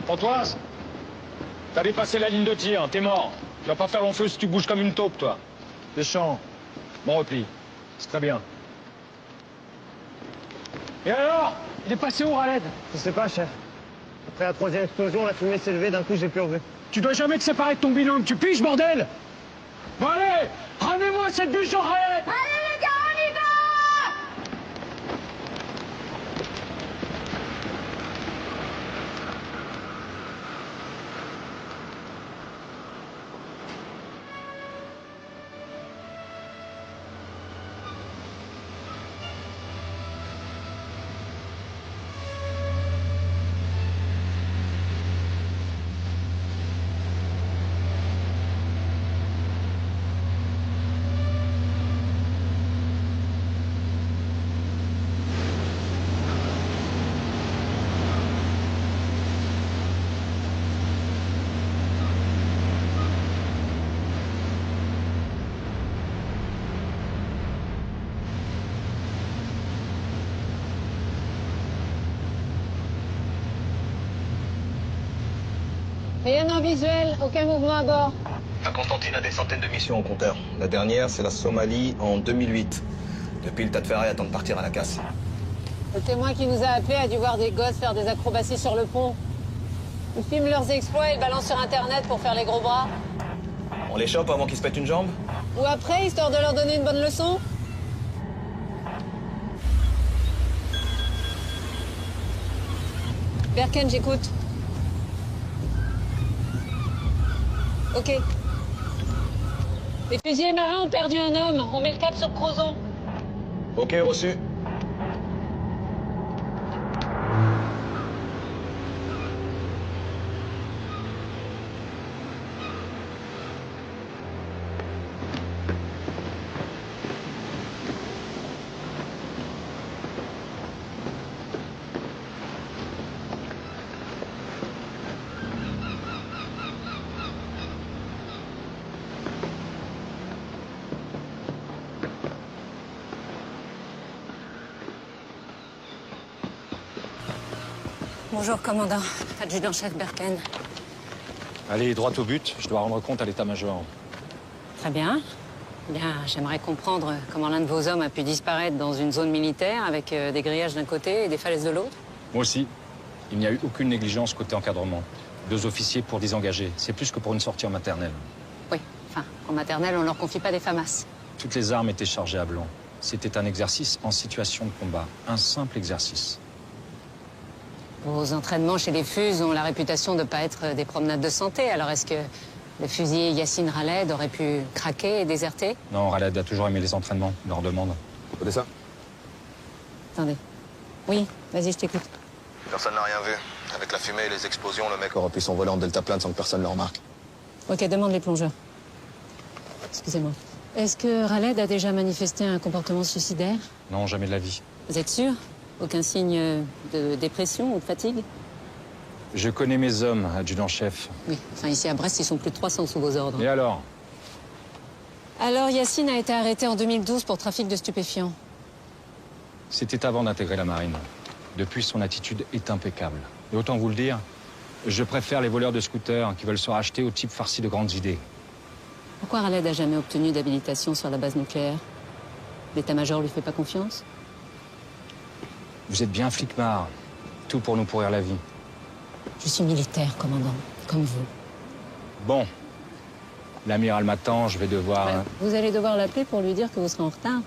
Pontoise, t'as dépassé la ligne de tir, t'es mort. Tu vas pas faire long feu si tu bouges comme une taupe, toi. Deschamps, bon repli. C'est très bien. Et alors? Il est passé où, Raled? Je sais pas, chef. Après la troisième explosion, la fumée s'est levée, d'un coup j'ai plus revu. Tu dois jamais te séparer de ton binôme, tu piges, bordel! Bon allez, ramenez-moi cette bûche au Raled! Allez les gars, on y va! Rien en visuel, aucun mouvement à bord. La Constantine a des centaines de missions au compteur. La dernière, c'est la Somalie en 2008. Depuis, le tas de ferraille attend de partir à la casse. Le témoin qui nous a appelés a dû voir des gosses faire des acrobaties sur le pont. Ils filment leurs exploits et le balancent sur Internet pour faire les gros bras. On les chope avant qu'ils se pètent une jambe? Ou après, histoire de leur donner une bonne leçon. Berken, j'écoute. Ok. Les fusiliers marins ont perdu un homme. On met le cap sur Crozon. Ok, reçu. Bonjour, commandant. Adjudant-chef Berken. Allez, droit au but, je dois rendre compte à l'état-major. Très bien. Bien, j'aimerais comprendre comment l'un de vos hommes a pu disparaître dans une zone militaire avec des grillages d'un côté et des falaises de l'autre. Moi aussi, il n'y a eu aucune négligence côté encadrement. 2 officiers pour désengager, c'est plus que pour une sortie en maternelle. Oui, enfin, en maternelle, on leur confie pas des FAMAS. Toutes les armes étaient chargées à blanc. C'était un exercice en situation de combat, un simple exercice. Vos entraînements chez les FUS ont la réputation de ne pas être des promenades de santé. Alors est-ce que le fusilier Yassine Raled aurait pu craquer et déserter? Non, Raled a toujours aimé les entraînements, leur demande. Vous connaissez ça? Attendez. Oui, vas-y, je t'écoute. Personne n'a rien vu. Avec la fumée et les explosions, le mec aurait pu s'envoler en deltaplane sans que personne le remarque. Ok, demande les plongeurs. Excusez-moi. Est-ce que Raled a déjà manifesté un comportement suicidaire? Non, jamais de la vie. Vous êtes sûr? Aucun signe de dépression ou de fatigue? Je connais mes hommes, adjudant-chef. Oui, enfin ici à Brest, ils sont plus de 300 sous vos ordres. Et alors? Alors Yassine a été arrêté en 2012 pour trafic de stupéfiants. C'était avant d'intégrer la marine. Depuis, son attitude est impeccable. Et autant vous le dire, je préfère les voleurs de scooters qui veulent se racheter aux types farcis de grandes idées. Pourquoi Raled n'a jamais obtenu d'habilitation sur la base nucléaire? L'état-major lui fait pas confiance? Vous êtes bien flicmard. Tout pour nous pourrir la vie. Je suis militaire, commandant, comme vous. Bon. L'amiral m'attend, je vais devoir... Ouais, vous allez devoir l'appeler pour lui dire que vous serez en retard.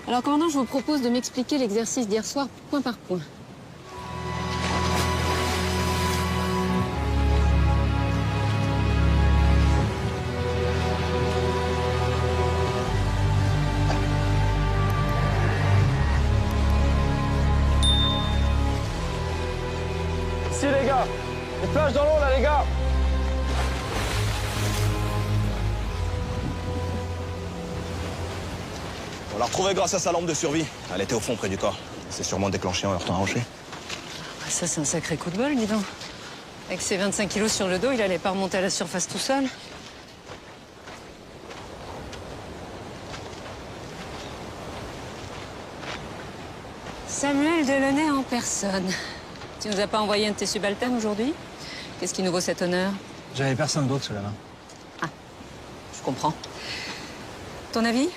Alors, commandant, je vous propose de m'expliquer l'exercice d'hier soir point par point. Ici les gars, les plages dans l'eau là les gars. On l'a retrouvée grâce à sa lampe de survie. Elle était au fond près du corps. C'est sûrement déclenché en heurtant un rocher. Ça, c'est un sacré coup de bol, dis donc. Avec ses 25 kilos sur le dos, il allait pas remonter à la surface tout seul. Samuel Delaunay en personne. Tu nous as pas envoyé un de tes subalternes aujourd'hui? Qu'est-ce qui nous vaut cet honneur? J'avais personne d'autre sous la main. Ah, je comprends. Ton avis?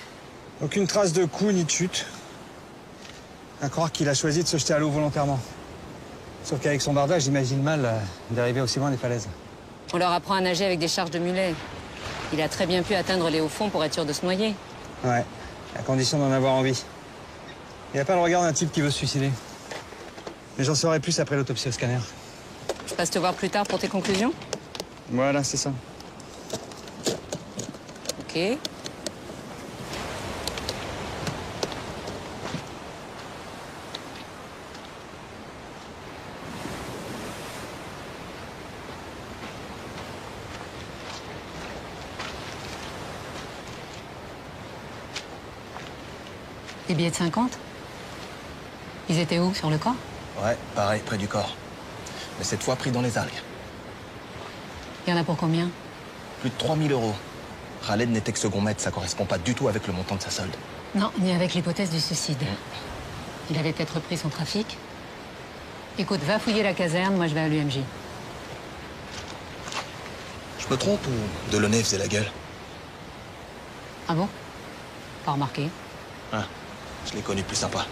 Aucune trace de coup ni de chute. À croire qu'il a choisi de se jeter à l'eau volontairement. Sauf qu'avec son bardage, j'imagine mal d'arriver aussi loin des falaises. On leur apprend à nager avec des charges de mulets. Il a très bien pu atteindre les hauts fonds pour être sûr de se noyer. Ouais, à condition d'en avoir envie. Il a pas le regard d'un type qui veut se suicider. Mais j'en saurai plus après l'autopsie au scanner. Je passe te voir plus tard pour tes conclusions? Voilà, c'est ça. Ok. Des billets de 50? Ils étaient où, sur le corps? Ouais, pareil, près du corps. Mais cette fois pris dans les algues. Il y en a pour combien? Plus de 3 000 €. Khaled n'était que second maître, ça correspond pas du tout avec le montant de sa solde. Non, ni avec l'hypothèse du suicide. Il avait peut-être repris son trafic. Écoute, va fouiller la caserne, moi je vais à l'UMJ. Je me trompe ou Delaunay faisait la gueule? Ah bon? Pas remarqué. Ah, je l'ai connu plus sympa.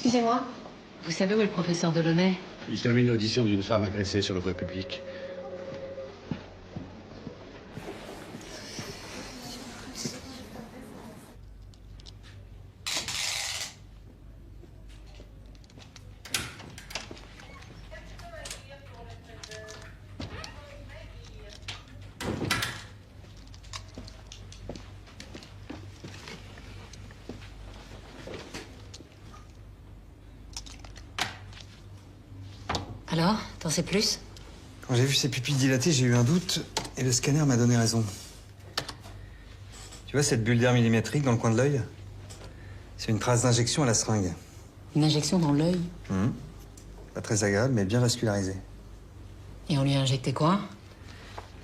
Excusez-moi. Vous savez où est le professeur Delaunay? Il termine l'audition d'une femme agressée sur le voie publique. Alors, t'en sais plus? Quand j'ai vu ses pupilles dilatées, j'ai eu un doute et le scanner m'a donné raison. Tu vois cette bulle d'air millimétrique dans le coin de l'œil? C'est une trace d'injection à la seringue. Une injection dans l'œil? Pas très agréable, mais bien vascularisée. Et on lui a injecté quoi?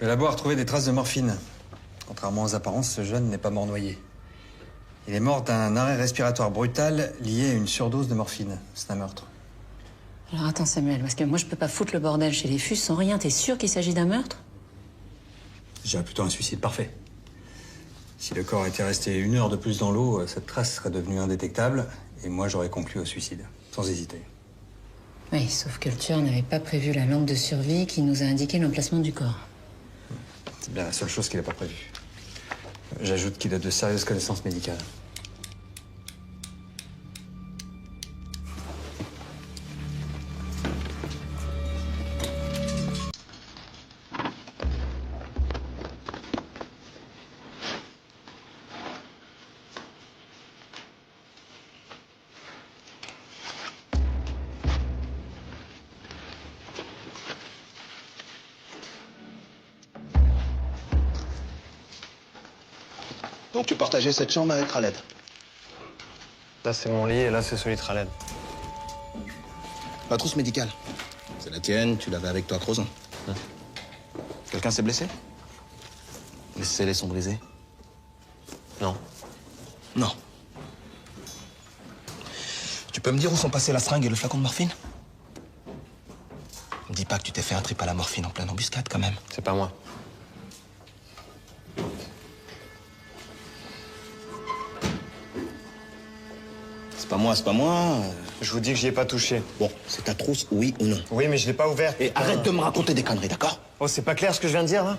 Le labo a retrouvé des traces de morphine. Contrairement aux apparences, ce jeune n'est pas mort noyé. Il est mort d'un arrêt respiratoire brutal lié à une surdose de morphine. C'est un meurtre. Alors attends Samuel, parce que moi je peux pas foutre le bordel chez les Fus sans rien. T'es sûr qu'il s'agit d'un meurtre? Je dirais plutôt un suicide parfait. Si le corps était resté 1 heure de plus dans l'eau, cette trace serait devenue indétectable et moi j'aurais conclu au suicide, sans hésiter. Oui, sauf que le tueur n'avait pas prévu la lampe de survie qui nous a indiqué l'emplacement du corps. C'est bien la seule chose qu'il n'a pas prévue. J'ajoute qu'il a de sérieuses connaissances médicales. Donc tu partageais cette chambre avec Khaled? Là, c'est mon lit et là, c'est celui de Khaled. La trousse médicale. C'est la tienne, tu l'avais avec toi à Crozon. Quelqu'un s'est blessé? Les scellés sont brisés? Non. Non. Tu peux me dire où sont passés la seringue et le flacon de morphine? Me dis pas que tu t'es fait un trip à la morphine en pleine embuscade, quand même. C'est pas moi. C'est pas moi. Je vous dis que j'y ai pas touché. Bon, c'est ta trousse, oui ou non? Oui, mais je l'ai pas ouverte. Et arrête de me raconter des conneries, d'accord? Oh, c'est pas clair ce que je viens de dire, là?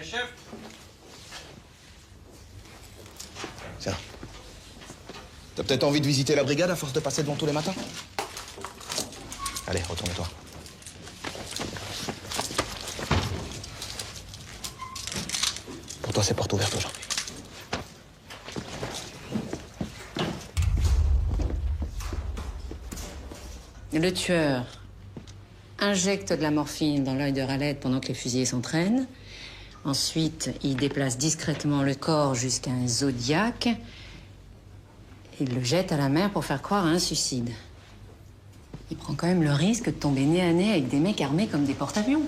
Chef. Tiens. T'as peut-être envie de visiter la brigade à force de passer devant tous les matins? Allez, retourne-toi. Pour toi. toi, c'est porte ouverte aujourd'hui. Le tueur injecte de la morphine dans l'œil de Raled pendant que les fusillés s'entraînent. Ensuite, il déplace discrètement le corps jusqu'à un zodiaque. Il le jette à la mer pour faire croire à un suicide. Il prend quand même le risque de tomber nez à nez avec des mecs armés comme des porte-avions.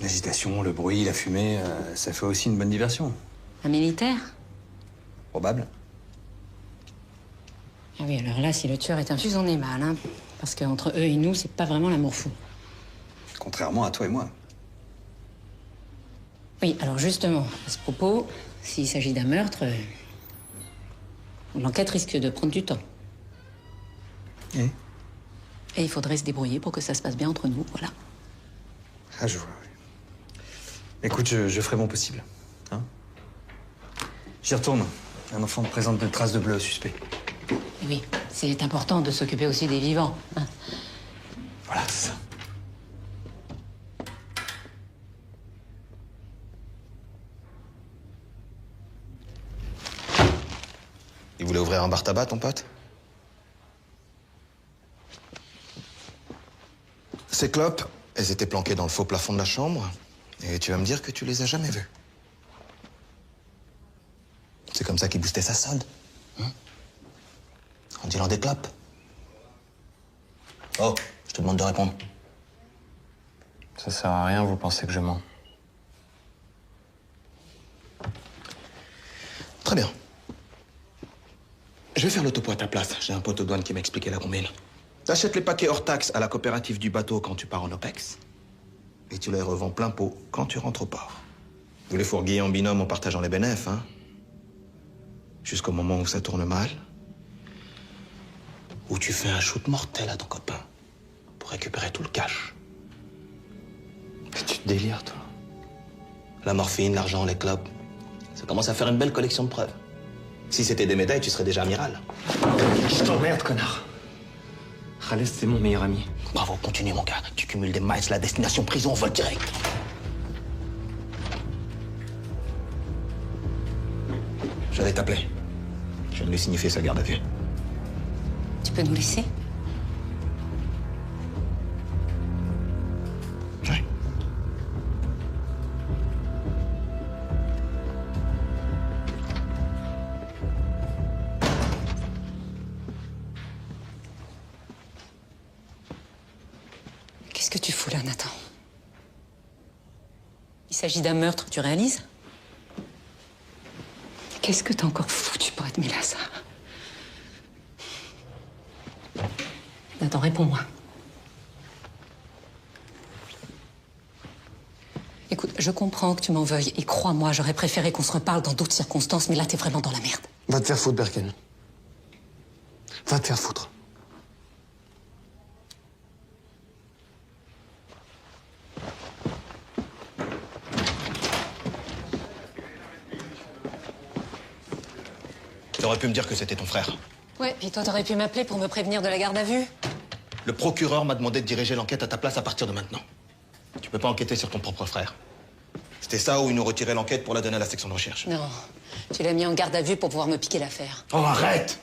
L'agitation, le bruit, la fumée, ça fait aussi une bonne diversion. Un militaire? Probable. Ah oui, alors là, si le tueur est un fus, on est mal, hein. Parce qu'entre eux et nous, c'est pas vraiment l'amour fou. Contrairement à toi et moi. Oui, alors justement, à ce propos, s'il s'agit d'un meurtre, l'enquête risque de prendre du temps. Et il faudrait se débrouiller pour que ça se passe bien entre nous, voilà. Ah, je vois, oui. Écoute, je ferai mon possible. Hein? J'y retourne. Un enfant me présente de traces de bleu au suspect. Et oui, c'est important de s'occuper aussi des vivants, hein. Voilà, c'est ça. Il voulait ouvrir un bar tabac, ton pote? Ces clopes, elles étaient planquées dans le faux plafond de la chambre. Et tu vas me dire que tu les as jamais vues. C'est comme ça qu'il boostait sa solde. Hein? En dealant des clopes. Oh, je te demande de répondre. Ça sert à rien, vous pensez que je mens. Très bien. Je vais faire le topo à ta place. J'ai un pote aux douanes qui m'a expliqué la combine. T'achètes les paquets hors taxe à la coopérative du bateau quand tu pars en OPEX. Et tu les revends plein pot quand tu rentres au port. Vous les fourguez en binôme en partageant les bénéfices, hein. Jusqu'au moment où ça tourne mal. Où tu fais un shoot mortel à ton copain pour récupérer tout le cash. Mais tu te délires, toi. La morphine, l'argent, les clopes. Ça commence à faire une belle collection de preuves. Si c'était des médailles, tu serais déjà amiral. Je t'emmerde, connard. Khaled, c'est mon meilleur ami. Bravo, continue, mon gars. Tu cumules des miles, la destination prison, vol direct. J'allais t'appeler. Je viens de lui signifier sa garde à vue. Tu peux nous laisser? Oui. Qu'est-ce que tu fous là, Nathan? Il s'agit d'un meurtre, tu réalises? Qu'est-ce que t'as encore foutu pour être mêlé à ça? Nathan, réponds-moi. Écoute, je comprends que tu m'en veuilles, et crois-moi, j'aurais préféré qu'on se reparle dans d'autres circonstances, mais là, t'es vraiment dans la merde. Va te faire foutre, Berken. Va te faire foutre. T'aurais pu me dire que c'était ton frère. Ouais, puis toi, t'aurais pu m'appeler pour me prévenir de la garde à vue. Le procureur m'a demandé de diriger l'enquête à ta place à partir de maintenant. Tu peux pas enquêter sur ton propre frère. C'était ça ou ils nous retiraient l'enquête pour la donner à la section de recherche. Non, tu l'as mis en garde à vue pour pouvoir me piquer l'affaire. Oh, arrête!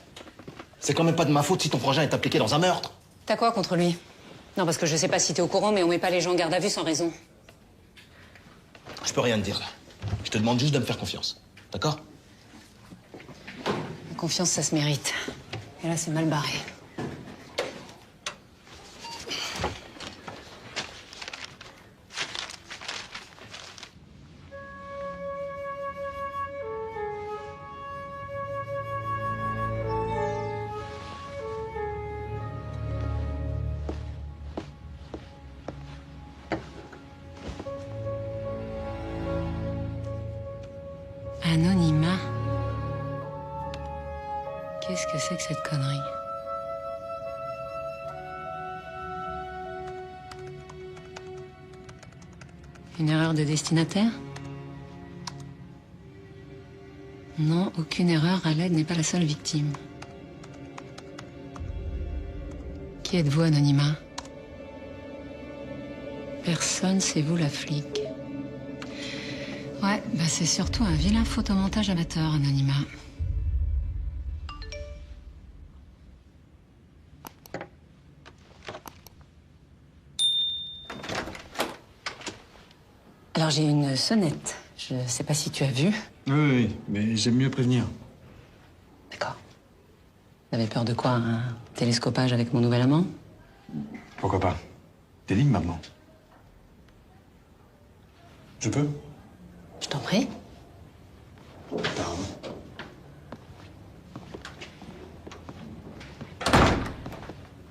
C'est quand même pas de ma faute si ton frangin est impliqué dans un meurtre. T'as quoi contre lui? Non, parce que je sais pas si t'es au courant, mais on met pas les gens en garde à vue sans raison. Je peux rien te dire là. Je te demande juste de me faire confiance. D'accord? La confiance, ça se mérite. Et là, c'est mal barré. Anonymat. Qu'est-ce que c'est que cette connerie? Une erreur de destinataire? Non, aucune erreur. Khaled n'est pas la seule victime. Qui êtes-vous, Anonymat? Personne, c'est vous la flic. Ouais, bah c'est surtout un vilain photomontage amateur, Anonymat. Alors j'ai une sonnette. Je sais pas si tu as vu. Oui, mais j'aime mieux prévenir. D'accord. T'avais peur de quoi? Un télescopage avec mon nouvel amant? Pourquoi pas? T'es libre maintenant. Je peux? Je t'en prie. Pardon.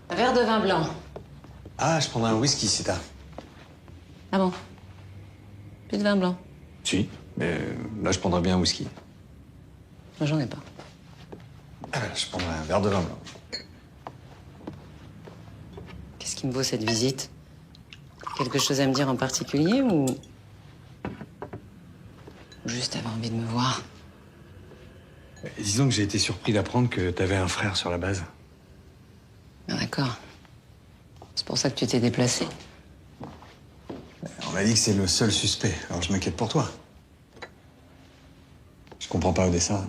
Un verre de vin blanc. Ah, je prendrai un whisky si t'as. Ah bon? Plus de vin blanc? Si, mais là je prendrais bien un whisky. Moi j'en ai pas. Je prendrais un verre de vin blanc. Qu'est-ce qui me vaut cette visite? Quelque chose à me dire en particulier ou juste avoir envie de me voir? Disons que j'ai été surpris d'apprendre que t'avais un frère sur la base. Ah, d'accord. C'est pour ça que tu t'es déplacé. On m'a dit que c'est le seul suspect, alors je m'inquiète pour toi. Je comprends pas, Odessa.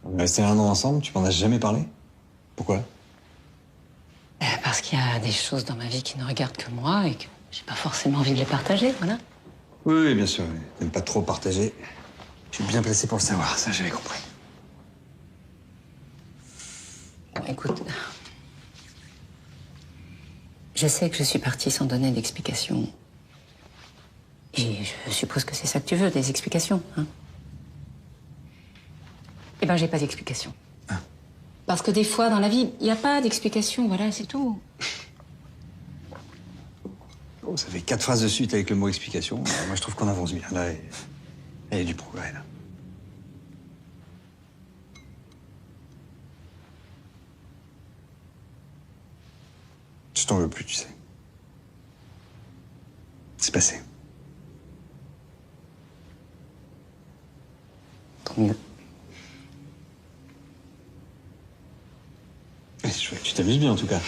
On est resté 1 an ensemble, tu m'en as jamais parlé? Pourquoi? Parce qu'il y a des choses dans ma vie qui ne regardent que moi et que j'ai pas forcément envie de les partager, voilà. Oui, bien sûr. T'aimes pas trop partager. Je suis bien placé pour le savoir, ça j'avais compris. Bon, écoute, je sais que je suis partie sans donner d'explication. Et je suppose que c'est ça que tu veux, des explications, hein? Eh ben, j'ai pas d'explication. Ah. Parce que des fois, dans la vie, il n'y a pas d'explication, voilà, c'est tout. Oh, ça fait 4 phrases de suite avec le mot explication. Moi, je trouve qu'on avance bien. Là, il y a du progrès, là. Je t'en veux plus, tu sais. C'est passé. Tant mieux. Tu t'amuses bien, en tout cas.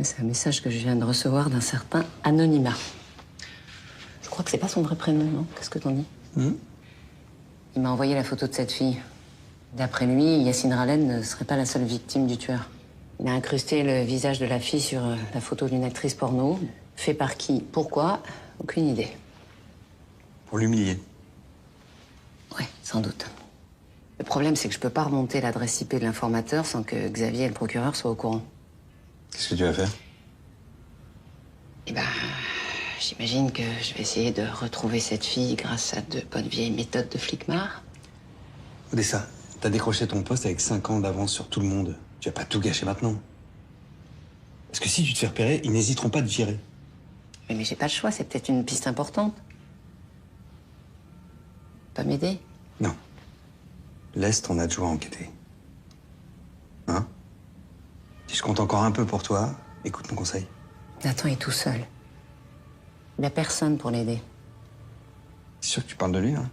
C'est un message que je viens de recevoir d'un certain Anonymat. Je crois que c'est pas son vrai prénom, non? Qu'est-ce que t'en dis? Il m'a envoyé la photo de cette fille. D'après lui, Yacine Ralen ne serait pas la seule victime du tueur. Il a incrusté le visage de la fille sur la photo d'une actrice porno. Fait par qui? Pourquoi? Aucune idée. Pour l'humilier. Ouais, sans doute. Le problème, c'est que je peux pas remonter l'adresse IP de l'informateur sans que Xavier et le procureur soient au courant. Qu'est-ce que tu vas faire? Eh ben, j'imagine que je vais essayer de retrouver cette fille grâce à de bonnes vieilles méthodes de flicmar. Odessa, t'as décroché ton poste avec 5 ans d'avance sur tout le monde. Tu vas pas tout gâcher maintenant. Parce que si tu te fais repérer, ils n'hésiteront pas à te virer. Mais j'ai pas le choix, c'est peut-être une piste importante. Pas m'aider? Non. Laisse ton adjoint enquêter. Hein? Si je compte encore un peu pour toi, écoute mon conseil. Nathan est tout seul. Il a personne pour l'aider. C'est sûr que tu parles de lui, hein?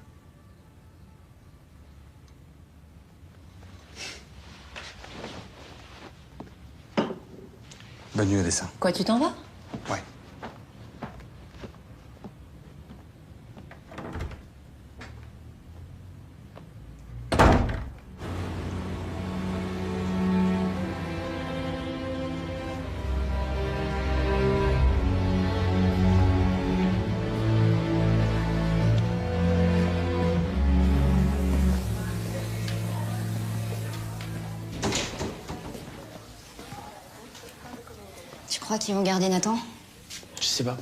Bonne nuit, Odessa. Quoi, tu t'en vas? Ouais. Tu crois qu'ils vont garder Nathan? Je sais pas.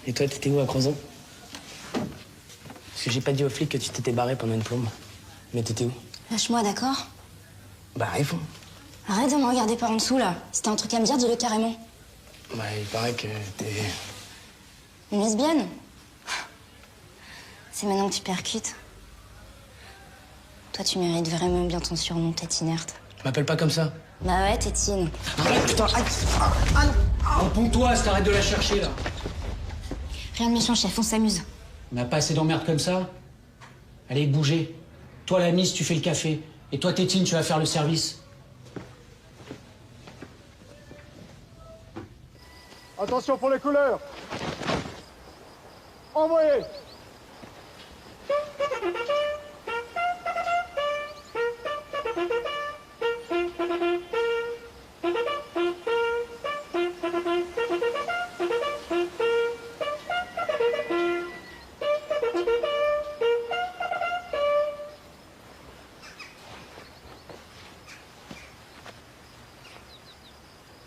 Et toi, t'étais où à Crozon? Parce que j'ai pas dit aux flics que tu t'étais barré pendant une plombe. Mais t'étais où? Lâche-moi, d'accord? Bah, réponds. Arrête de me regarder par en dessous, là. Si t'as un truc à me dire, dis-le carrément. Bah, il paraît que t'es... Une lesbienne? C'est maintenant que tu percutes. Toi, tu mérites vraiment bien ton surnom, tête inerte. M'appelle pas comme ça. Bah ouais, tétine. Arrête, putain, arrête. Réponds-toi, t'arrêtes de la chercher, là. Rien de méchant, chef, on s'amuse. On n'a pas assez d'emmerdes comme ça. Allez, bougez. Toi, la Miss, tu fais le café. Et toi, Tétine, tu vas faire le service. Attention pour les couleurs. Envoyez.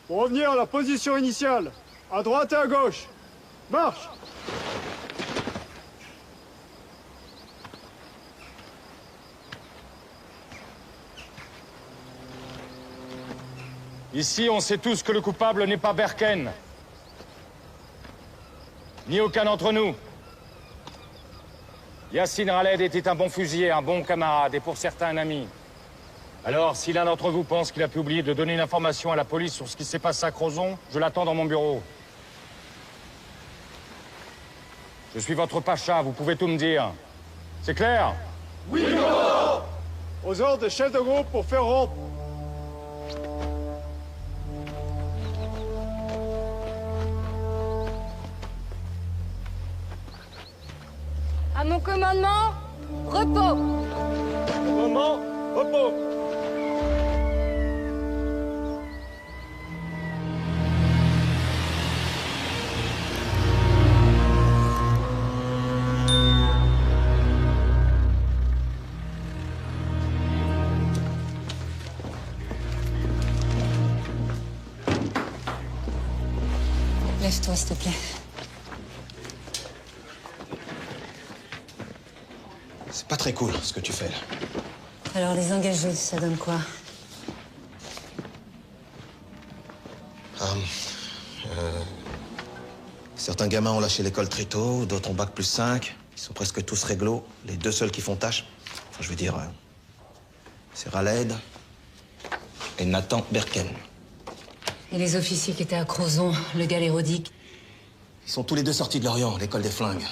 Pour revenir à la position initiale, à droite et à gauche. Marche! Ici, on sait tous que le coupable n'est pas Berken. Ni aucun d'entre nous. Yassine Raled était un bon fusilier, un bon camarade, et pour certains un ami. Alors, si l'un d'entre vous pense qu'il a pu oublier de donner une information à la police sur ce qui s'est passé à Crozon, je l'attends dans mon bureau. Je suis votre pacha, vous pouvez tout me dire. C'est clair? Oui, commandant! Aux ordres des chefs de groupe pour faire rompre. À mon commandement, repos. Commandement, repos. Lève-toi, s'il te plaît. C'est pas très cool, ce que tu fais, là. Alors, les engagés, ça donne quoi? Certains gamins ont lâché l'école très tôt, d'autres ont bac plus 5. Ils sont presque tous réglo. Les deux seuls qui font tâche, enfin, je veux dire, c'est Raled et Nathan Berken. Et les officiers qui étaient à Crozon, le gars l'érodique? Ils sont tous les deux sortis de l'Orient, l'école des flingues.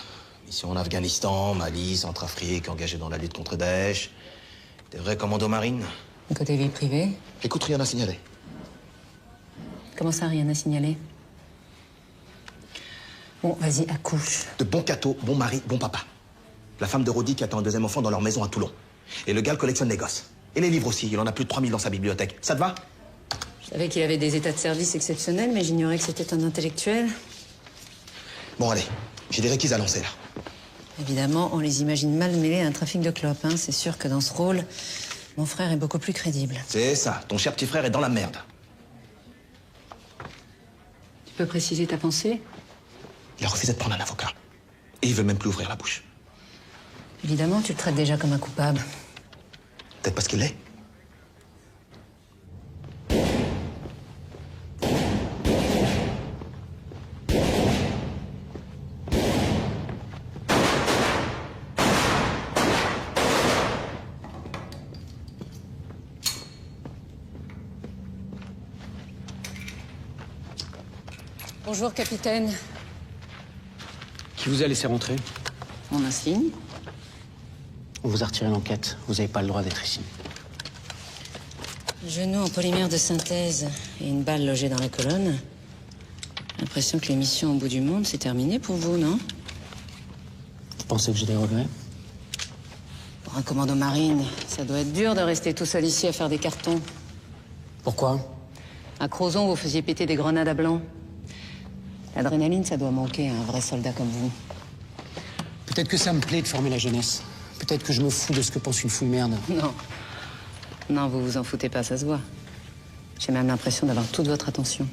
Mission en Afghanistan, Mali, Centrafrique, engagés dans la lutte contre Daesh. Des vrais commandos marines. Côté vie privée? Écoute, rien à signaler. Comment ça, rien à signaler? Bon, vas-y, accouche. De bons cathos, bon mari, bon papa. La femme de Rodic attend un deuxième enfant dans leur maison à Toulon. Et le gars le collectionne les gosses. Et les livres aussi, il en a plus de 3000 dans sa bibliothèque. Ça te va? Je savais qu'il avait des états de service exceptionnels, mais j'ignorais que c'était un intellectuel. Bon, allez, j'ai des réquis à lancer, là. Évidemment, on les imagine mal mêlés à un trafic de clopes, hein. C'est sûr que dans ce rôle, mon frère est beaucoup plus crédible. C'est ça, ton cher petit frère est dans la merde. Tu peux préciser ta pensée? Il a refusé de prendre un avocat. Et il veut même plus ouvrir la bouche. Évidemment, tu le traites déjà comme un coupable. Peut-être parce qu'il l'est. Bonjour, capitaine. Qui vous a laissé rentrer? Mon insigne. On vous a retiré l'enquête. Vous n'avez pas le droit d'être ici. Genou en polymère de synthèse et une balle logée dans la colonne. L'impression que l'émission au bout du monde, c'est terminé pour vous, non? Vous pensez que j'ai des regrets? Pour un commando marine, ça doit être dur de rester tout seul ici à faire des cartons. Pourquoi? À Crozon, vous faisiez péter des grenades à blanc. L'adrénaline, ça doit manquer à un vrai soldat comme vous. Peut-être que ça me plaît de former la jeunesse. Peut-être que je me fous de ce que pense une foule merde. Non. Non, vous vous en foutez pas, ça se voit. J'ai même l'impression d'avoir toute votre attention.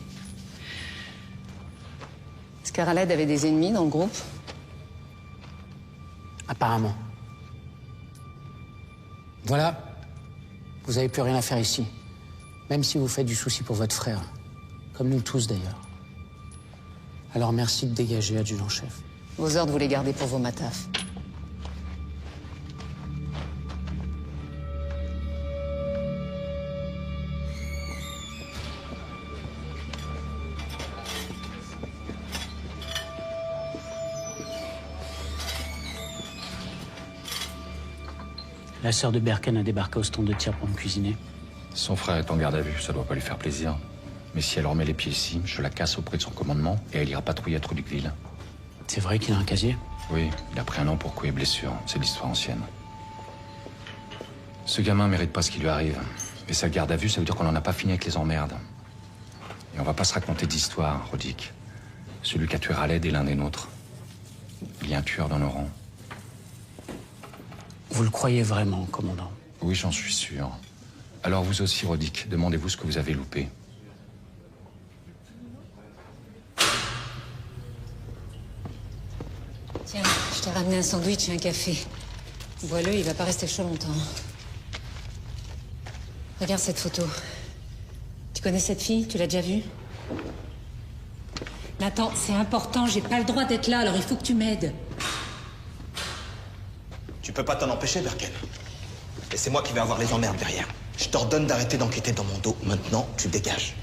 Est-ce qu'Araled avait des ennemis dans le groupe? Apparemment. Voilà. Vous avez plus rien à faire ici. Même si vous faites du souci pour votre frère. Comme nous tous, d'ailleurs. Alors merci de dégager, adjudant-chef. Vos ordres, vous les gardez pour vos matafs. La sœur de Berken a débarqué au stand de tir pour me cuisiner. Son frère est en garde à vue, ça doit pas lui faire plaisir. Mais si elle remet les pieds ici, je la casse auprès de son commandement et elle ira patrouiller à Troudicville. C'est vrai qu'il a un casier? Oui, il a pris un an pour coups et blessures. C'est de l'histoire ancienne. Ce gamin mérite pas ce qui lui arrive. Et sa garde à vue, ça veut dire qu'on n'en a pas fini avec les emmerdes. Et on va pas se raconter d'histoire, Rodic. Celui qui a tué Raled est l'un des nôtres. Il y a un tueur dans nos rangs. Vous le croyez vraiment, commandant? Oui, j'en suis sûr. Alors vous aussi, Rodic, demandez-vous ce que vous avez loupé. Tiens, je t'ai ramené un sandwich et un café. Bois-le, il va pas rester chaud longtemps. Regarde cette photo. Tu connais cette fille? Tu l'as déjà vue? Nathan, c'est important, j'ai pas le droit d'être là, alors il faut que tu m'aides. Tu peux pas t'en empêcher, Berken. Et c'est moi qui vais avoir les emmerdes derrière. Je t'ordonne d'arrêter d'enquêter dans mon dos. Maintenant, tu dégages.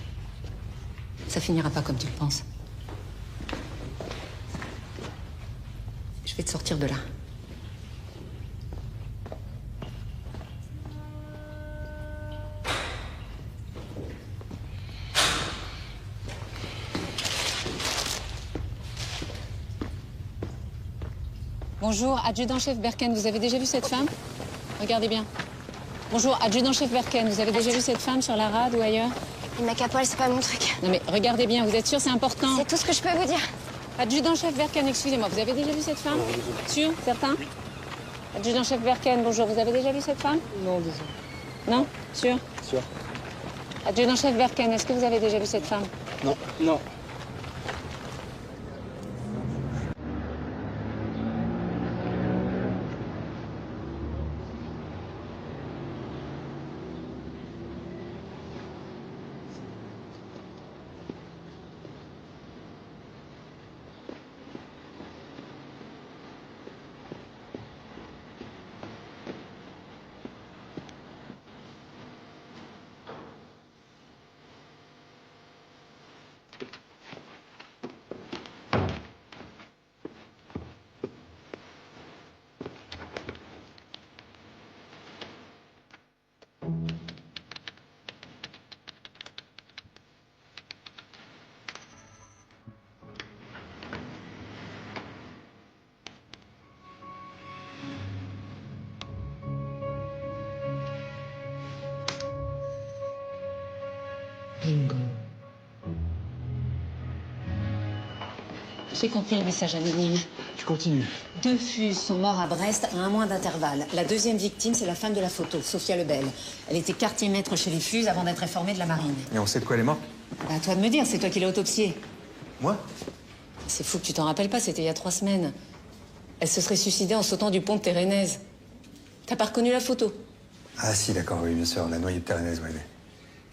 Ça finira pas comme tu le penses. Je vais te sortir de là. Bonjour, adjudant-chef Berken, vous avez déjà vu cette femme? Regardez bien. Bonjour, adjudant-chef Berken, vous avez déjà vu cette femme sur la rade ou ailleurs? Le mec à poil, c'est pas mon truc. Non mais regardez bien, vous êtes sûr, c'est important? C'est tout ce que je peux vous dire. Adjudant-chef Berken, excusez-moi, vous avez déjà vu cette femme? Sûr? Certain? Adjudant-chef Berken, bonjour, vous avez déjà vu cette femme? Non, désolé. Non? Sûr? Sûr. Adjudant-chef Berken, est-ce que vous avez déjà vu cette femme? Non. Non. J'ai compris le message anonyme. Tu continues. 2 Fuses sont morts à Brest à 1 mois d'intervalle. La deuxième victime, c'est la femme de la photo, Sophia Lebel. Elle était quartier-maître chez les Fuses avant d'être réformée de la marine. Et on sait de quoi elle est morte? Bah, à toi de me dire, c'est toi qui l'as autopsiée. Moi? C'est fou que tu t'en rappelles pas, c'était il y a 3 semaines. Elle se serait suicidée en sautant du pont de Térénèse. T'as pas reconnu la photo? Ah si, d'accord, oui, bien sûr, la noyée de Térénèse, oui.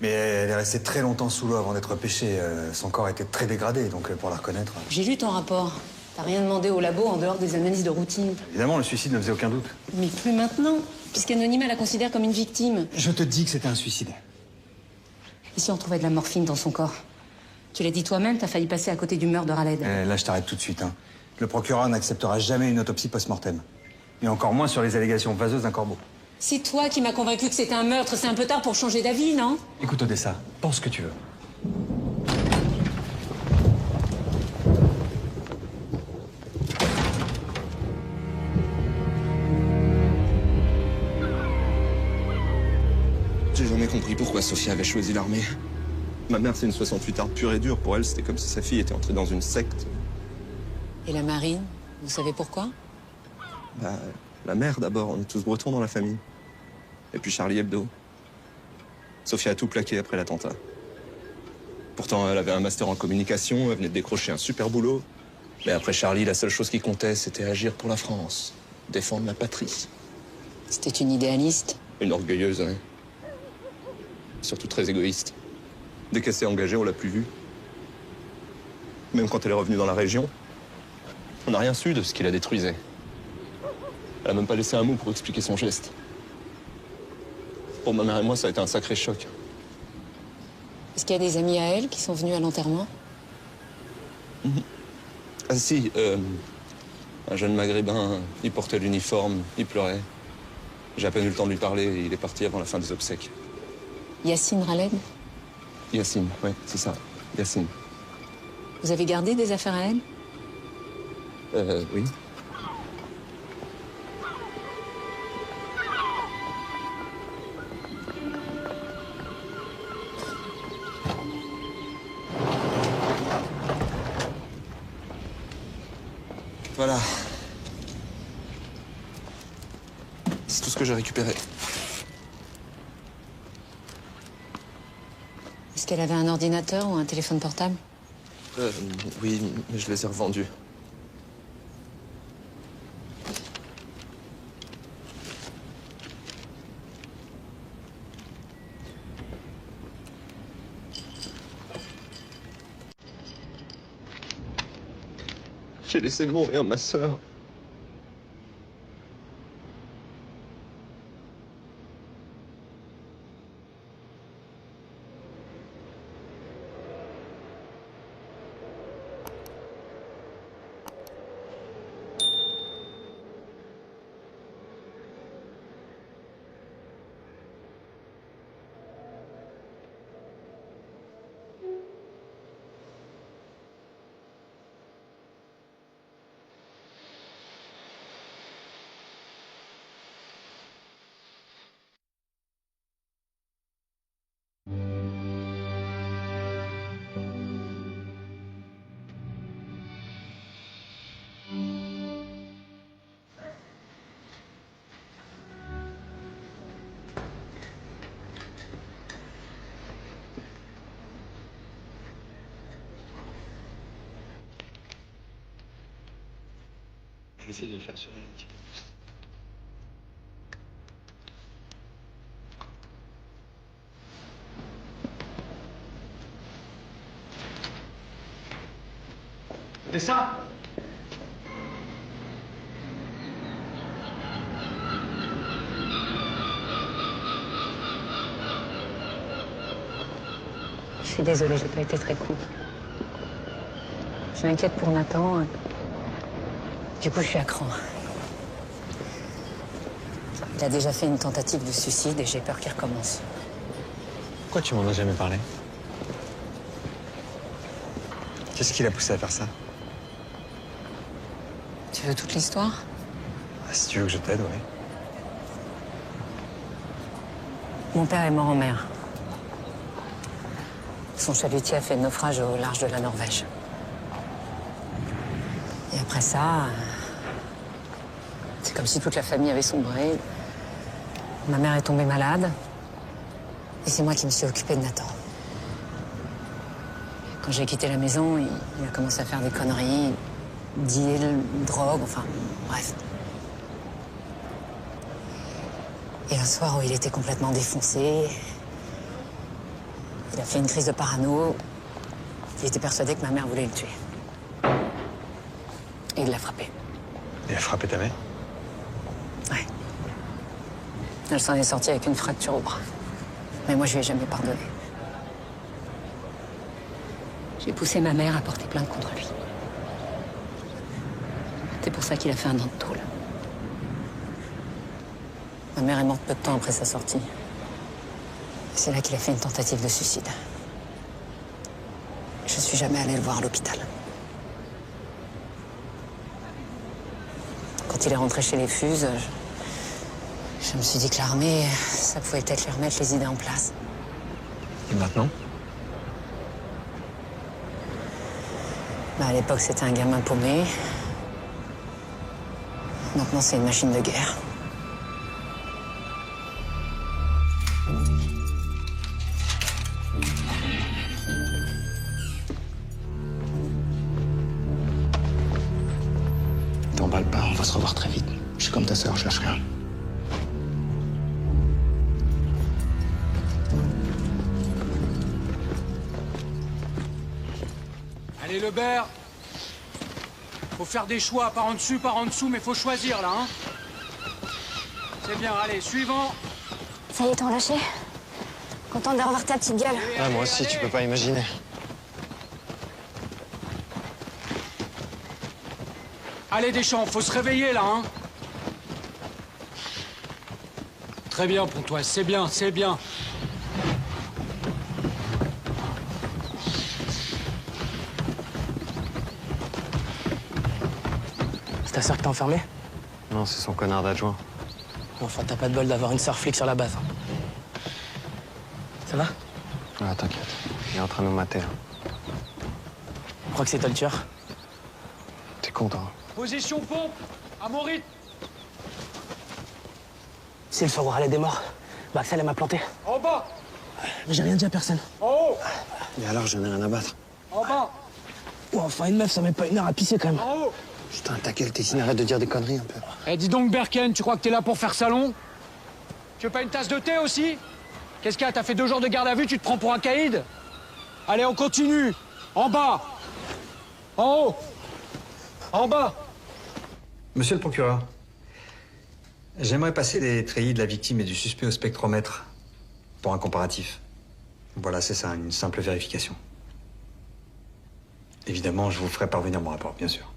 Mais elle est restée très longtemps sous l'eau avant d'être pêchée. Son corps était très dégradé, donc pour la reconnaître... J'ai lu ton rapport. T'as rien demandé au labo en dehors des analyses de routine. Évidemment, le suicide ne faisait aucun doute. Mais plus maintenant, puisqu'Anonyme la considère comme une victime. Je te dis que c'était un suicide. Et si on trouvait de la morphine dans son corps? Tu l'as dit toi-même, t'as failli passer à côté du meurtre de Raled. Là, je t'arrête tout de suite. Hein. Le procureur n'acceptera jamais une autopsie post-mortem. Et encore moins sur les allégations vaseuses d'un corbeau. C'est toi qui m'as convaincu que c'était un meurtre. C'est un peu tard pour changer d'avis, non? Écoute, Odessa, pense ce que tu veux. J'ai jamais compris pourquoi Sophia avait choisi l'armée. Ma mère, c'est une 68arde pure et dure. Pour elle, c'était comme si sa fille était entrée dans une secte. Et la marine? Vous savez pourquoi? Bah, la mère d'abord. On est tous bretons dans la famille. Et puis Charlie Hebdo. Sophia a tout plaqué après l'attentat. Pourtant, elle avait un master en communication, elle venait de décrocher un super boulot. Mais après Charlie, la seule chose qui comptait, c'était agir pour la France. Défendre la patrie. C'était une idéaliste. Une orgueilleuse, hein. Surtout très égoïste. Dès qu'elle s'est engagée, on l'a plus vue. Même quand elle est revenue dans la région, on n'a rien su de ce qui la détruisait. Elle a même pas laissé un mot pour expliquer son geste. Pour ma mère et moi, ça a été un sacré choc. Est-ce qu'il y a des amis à elle qui sont venus à l'enterrement? Ah si, un jeune maghrébin, il portait l'uniforme, il pleurait. J'ai à peine eu le temps de lui parler et il est parti avant la fin des obsèques. Yacine Raled? Yacine, ouais, c'est ça, Yacine. Vous avez gardé des affaires à elle? Oui. Voilà. C'est tout ce que j'ai récupéré. Est-ce qu'elle avait un ordinateur ou un téléphone portable? Oui, mais je les ai revendus. J'ai laissé mourir ma sœur. Je vais essayer de le faire sur Eric. C'est ça? Je suis désolée, j'ai pas été très cool. Je m'inquiète pour Nathan. Du coup, je suis à cran. Il a déjà fait une tentative de suicide et j'ai peur qu'il recommence. Pourquoi tu m'en as jamais parlé? Qu'est-ce qui l'a poussé à faire ça? Tu veux toute l'histoire? Si tu veux que je t'aide, oui. Mon père est mort en mer. Son chalutier a fait naufrage au large de la Norvège. Et après ça, c'est comme si toute la famille avait sombré. Ma mère est tombée malade. Et c'est moi qui me suis occupée de Nathan. Quand j'ai quitté la maison, il a commencé à faire des conneries. Deal, drogue, enfin, bref. Et un soir où il était complètement défoncé, il a fait une crise de parano. Il était persuadé que ma mère voulait le tuer. Et il l'a frappé. Il a frappé ta mère? Ouais. Elle s'en est sortie avec une fracture au bras. Mais moi, je lui ai jamais pardonné. J'ai poussé ma mère à porter plainte contre lui. C'est pour ça qu'il a fait un an de tôle. Ma mère est morte peu de temps après sa sortie. C'est là qu'il a fait une tentative de suicide. Je suis jamais allée le voir à l'hôpital. Quand il est rentré chez les Fuses, je me suis dit que l'armée, ça pouvait peut-être lui remettre les idées en place. Et maintenant? À l'époque, c'était un gamin paumé. Maintenant, c'est une machine de guerre. T'emballe pas, on va se revoir très vite. Je suis comme ta sœur, je cherche rien. Allez, Lebert. Faut faire des choix, par en dessous, mais faut choisir, là, hein. C'est bien, allez, suivant. Ça y est, t'en lâché? Contente de revoir ta petite gueule. Ah, moi aussi, tu peux pas imaginer. Allez, Deschamps, faut se réveiller, là, hein. Très bien, Pontoise, c'est bien, c'est bien. ta sœur qui t'a enfermé? Non, c'est son connard d'adjoint. Enfin, t'as pas de bol d'avoir une sœur flic sur la base. Ça va? Ah, t'inquiète. Il est en train de nous mater. Je crois que c'est toi le tueur. T'es content? Position pompe, à mon rythme. Si le soir où Raled est mort, bah Axel, elle m'a planté. En bas, Mais j'ai rien dit à personne. en haut, Et alors, j'en ai rien à battre. en bas, Oh, enfin, une meuf, ça met pas une heure à pisser quand même. en haut. Putain, ta gueule, Tessine, arrête de dire des conneries un peu. Eh, dis donc, Berken, tu crois que t'es là pour faire salon? Tu veux pas une tasse de thé aussi? Qu'est-ce qu'il y a? T'as fait 2 jours de garde à vue, tu te prends pour un caïd? Allez, on continue. En bas. En haut. En bas. Monsieur le procureur, j'aimerais passer les treillis de la victime et du suspect au spectromètre pour un comparatif. Voilà, c'est ça, une simple vérification. Évidemment, je vous ferai parvenir mon rapport, bien sûr.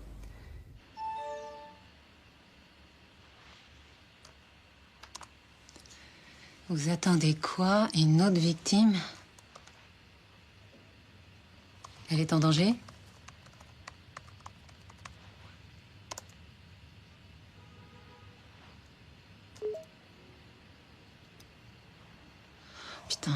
Vous attendez quoi? Une autre victime? Elle est en danger? Putain.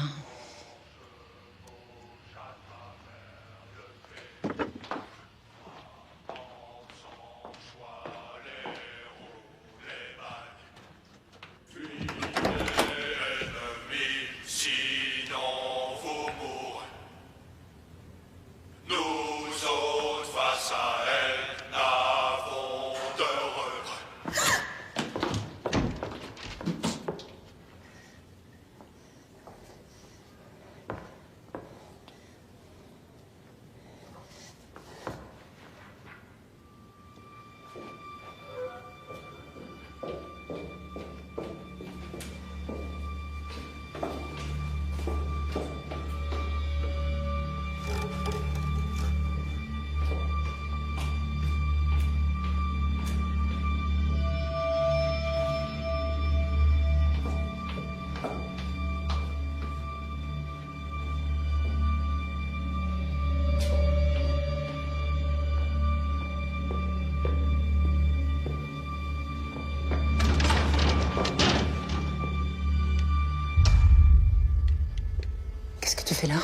Qu'est-ce que tu fais là?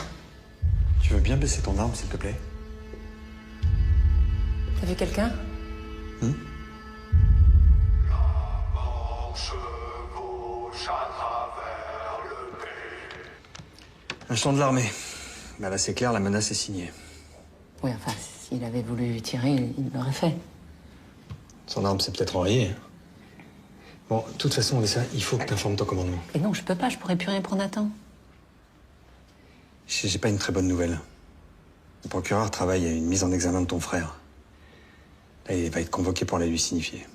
Tu veux bien baisser ton arme, s'il te plaît? T'as vu quelqu'un? Un champ de l'armée. Bah là, c'est clair, la menace est signée. Oui, enfin, s'il avait voulu tirer, il l'aurait fait. Son arme s'est peut-être enrayée. Bon, de toute façon, Odessa, il faut que tu informes ton commandement. Et non, je peux pas, je pourrais plus rien prendre à temps. J'ai pas une très bonne nouvelle. Le procureur travaille à une mise en examen de ton frère. Là, il va être convoqué pour la lui signifier.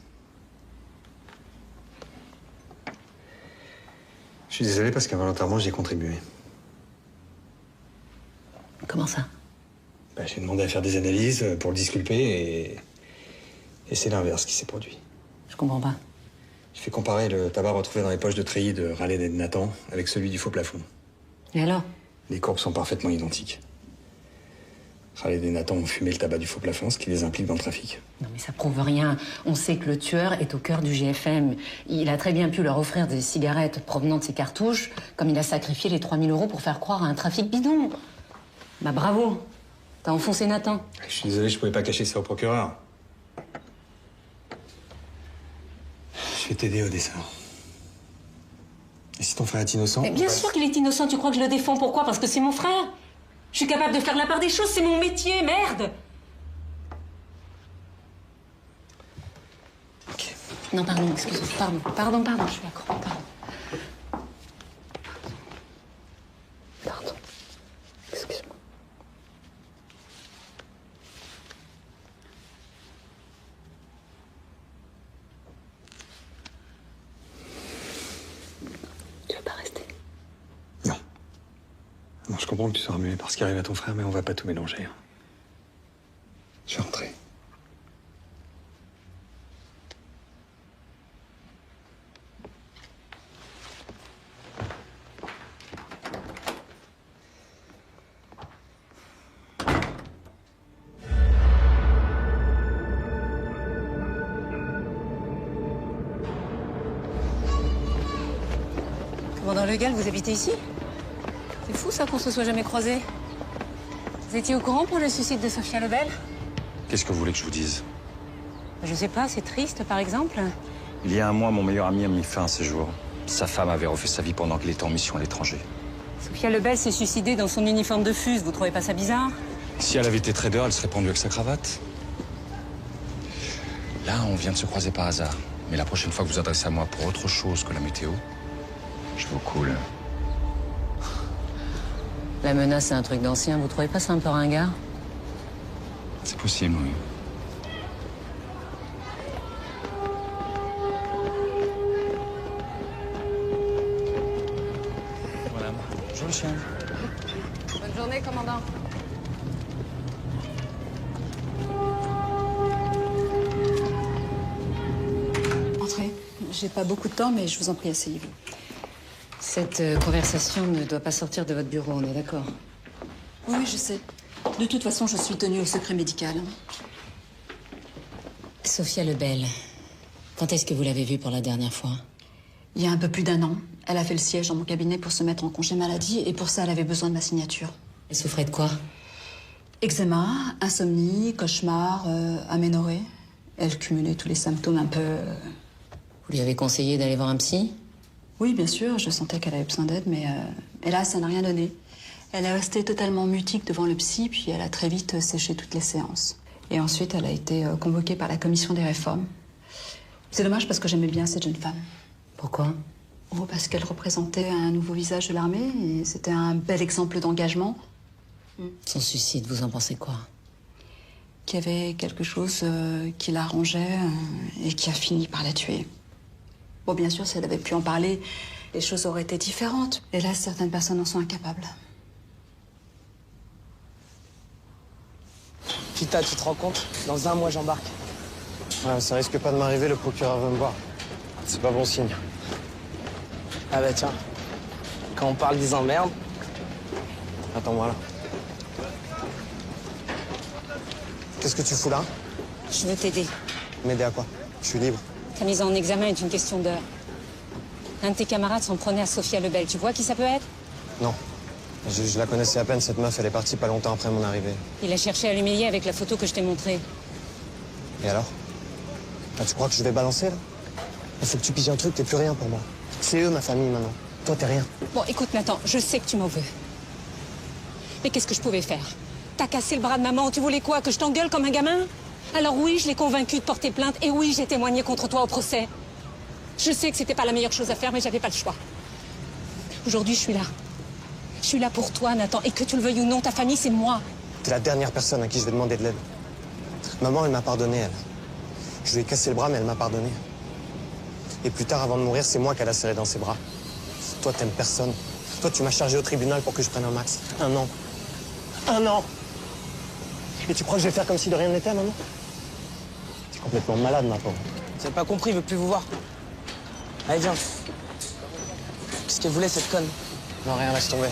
Je suis désolé parce qu'involontairement, j'y ai contribué. Comment ça? Bah, j'ai demandé à faire des analyses pour le disculper et c'est l'inverse qui s'est produit. Je comprends pas. J'ai fait comparer le tabac retrouvé dans les poches de treillis de Raled et de Nathan avec celui du faux plafond. Et alors? Les courbes sont parfaitement identiques. Raled et Nathan ont fumé le tabac du faux plafond, ce qui les implique dans le trafic. Non mais ça prouve rien. On sait que le tueur est au cœur du GFM. Il a très bien pu leur offrir des cigarettes provenant de ses cartouches, comme il a sacrifié les 3000 € pour faire croire à un trafic bidon. Bah bravo. T'as enfoncé Nathan. Je suis désolé, je pouvais pas cacher ça au procureur. Je vais t'aider, Odessa. Et si ton frère est innocent... Mais bien sûr qu'il est innocent, tu crois que je le défends? Pourquoi? Parce que c'est mon frère. Je suis capable de faire la part des choses, c'est mon métier, merde. Ok. Non, pardon, excuse-moi, pardon, je suis accro, pardon. Pardon, excuse-moi. Tu veux pas rester? Non. Non, je comprends que tu sois remué par ce qui arrive à ton frère, mais on va pas tout mélanger. Hein. Je vais rentrer. Le Gall, vous habitez ici? C'est fou ça qu'on se soit jamais croisés. Vous étiez au courant pour le suicide de Sophia Lebel? Qu'est-ce que vous voulez que je vous dise? Je sais pas, c'est triste par exemple. Il y a un mois, mon meilleur ami a mis fin à ses jours. Sa femme avait refait sa vie pendant qu'il était en mission à l'étranger. Sophia Lebel s'est suicidée dans son uniforme de fuse, vous trouvez pas ça bizarre? Si elle avait été trader, elle serait pendue avec sa cravate. Là, on vient de se croiser par hasard. Mais la prochaine fois que vous vous adressez à moi pour autre chose que la météo, je vous coule. La menace, c'est un truc d'ancien, vous trouvez pas ça un peu ringard? C'est possible, oui. Voilà. Bonjour, le chien. Bonne journée, commandant. Entrez. J'ai pas beaucoup de temps, mais je vous en prie, asseyez-vous. Cette conversation ne doit pas sortir de votre bureau, on est d'accord? Oui, je sais. De toute façon, je suis tenue au secret médical. Sophia Lebel, quand est-ce que vous l'avez vue pour la dernière fois? Il y a un peu plus d'1 an, elle a fait le siège dans mon cabinet pour se mettre en congé maladie, et pour ça, elle avait besoin de ma signature. Elle souffrait de quoi? Eczéma, insomnie, cauchemar, aménorrhée. Elle cumulait tous les symptômes un peu... Vous lui avez conseillé d'aller voir un psy? Oui, bien sûr, je sentais qu'elle avait besoin d'aide, mais hélas, ça n'a rien donné. Elle est restée totalement mutique devant le psy, puis elle a très vite séché toutes les séances. Et ensuite, elle a été convoquée par la commission des réformes. C'est dommage parce que j'aimais bien cette jeune femme. Pourquoi? Oh, parce qu'elle représentait un nouveau visage de l'armée, et c'était un bel exemple d'engagement. Son suicide, vous en pensez quoi? Qu'il y avait quelque chose qui l'arrangeait et qui a fini par la tuer. Bon, bien sûr, si elle avait pu en parler, les choses auraient été différentes. Et là, certaines personnes en sont incapables. Kita, tu te rends compte? Dans 1 mois, j'embarque. Ouais, ça risque pas de m'arriver, le procureur va me voir. C'est pas bon signe. Ah bah tiens, quand on parle des emmerdes... Attends-moi là. Qu'est-ce que tu fous là? Je veux t'aider. M'aider à quoi? Je suis libre. Ta mise en examen est une question d'heure. Un de tes camarades s'en prenait à Sophia Lebel. Tu vois qui ça peut être? Non. Je la connaissais à peine, cette meuf. Elle est partie pas longtemps après mon arrivée. Il a cherché à l'humilier avec la photo que je t'ai montrée. Et alors? Ah, tu crois que je vais balancer, là? Il faut que tu piges un truc, t'es plus rien pour moi. C'est eux, ma famille, maintenant. Toi, t'es rien. Bon, écoute, Nathan, je sais que tu m'en veux. Mais qu'est-ce que je pouvais faire? T'as cassé le bras de maman, tu voulais quoi? Que je t'engueule comme un gamin? Alors oui, je l'ai convaincu de porter plainte, et oui, j'ai témoigné contre toi au procès. Je sais que c'était pas la meilleure chose à faire, mais j'avais pas le choix. Aujourd'hui, je suis là. Je suis là pour toi, Nathan, et que tu le veuilles ou non, ta famille, c'est moi. T'es la dernière personne à qui je vais demander de l'aide. Maman, elle m'a pardonné, elle. Je lui ai cassé le bras, mais elle m'a pardonné. Et plus tard, avant de mourir, c'est moi qu'elle a serré dans ses bras. Toi, t'aimes personne. Toi, tu m'as chargé au tribunal pour que je prenne un max. 1 an. 1 an! Et tu crois que je vais faire comme si de rien n'était, maman? T'es complètement malade, ma pauvre. Vous avez pas compris, il veut plus vous voir. Allez, viens. Qu'est-ce qu'elle voulait, cette conne? Non, rien, laisse tomber.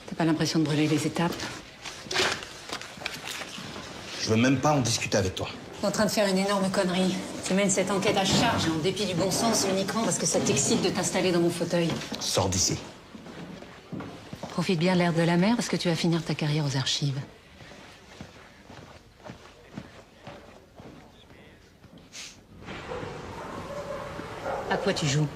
T'as pas l'impression de brûler les étapes? Je veux même pas en discuter avec toi. T'es en train de faire une énorme connerie. Tu mènes cette enquête à charge, en dépit du bon sens, uniquement parce que ça t'excite de t'installer dans mon fauteuil. Sors d'ici. Profite bien de l'air de la mer, parce que tu vas finir ta carrière aux archives. À quoi tu joues?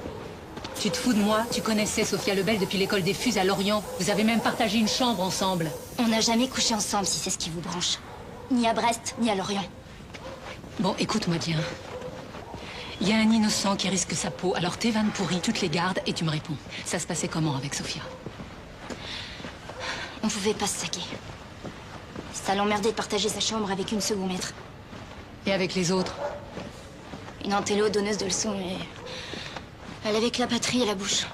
Tu te fous de moi? Tu connaissais Sophia Lebel depuis l'école des Fuses à Lorient. Vous avez même partagé une chambre ensemble. On n'a jamais couché ensemble, si c'est ce qui vous branche. Ni à Brest, ni à Lorient. Bon, écoute-moi bien. Il y a un innocent qui risque sa peau, alors tes vannes pourries, tu te les gardes et tu me réponds. Ça se passait comment avec Sophia? On pouvait pas se saquer. Ça l'emmerdait de partager sa chambre avec une second maître. Et avec les autres? Une antélo donneuse de leçons, mais... Elle avait que la patrie à la bouche.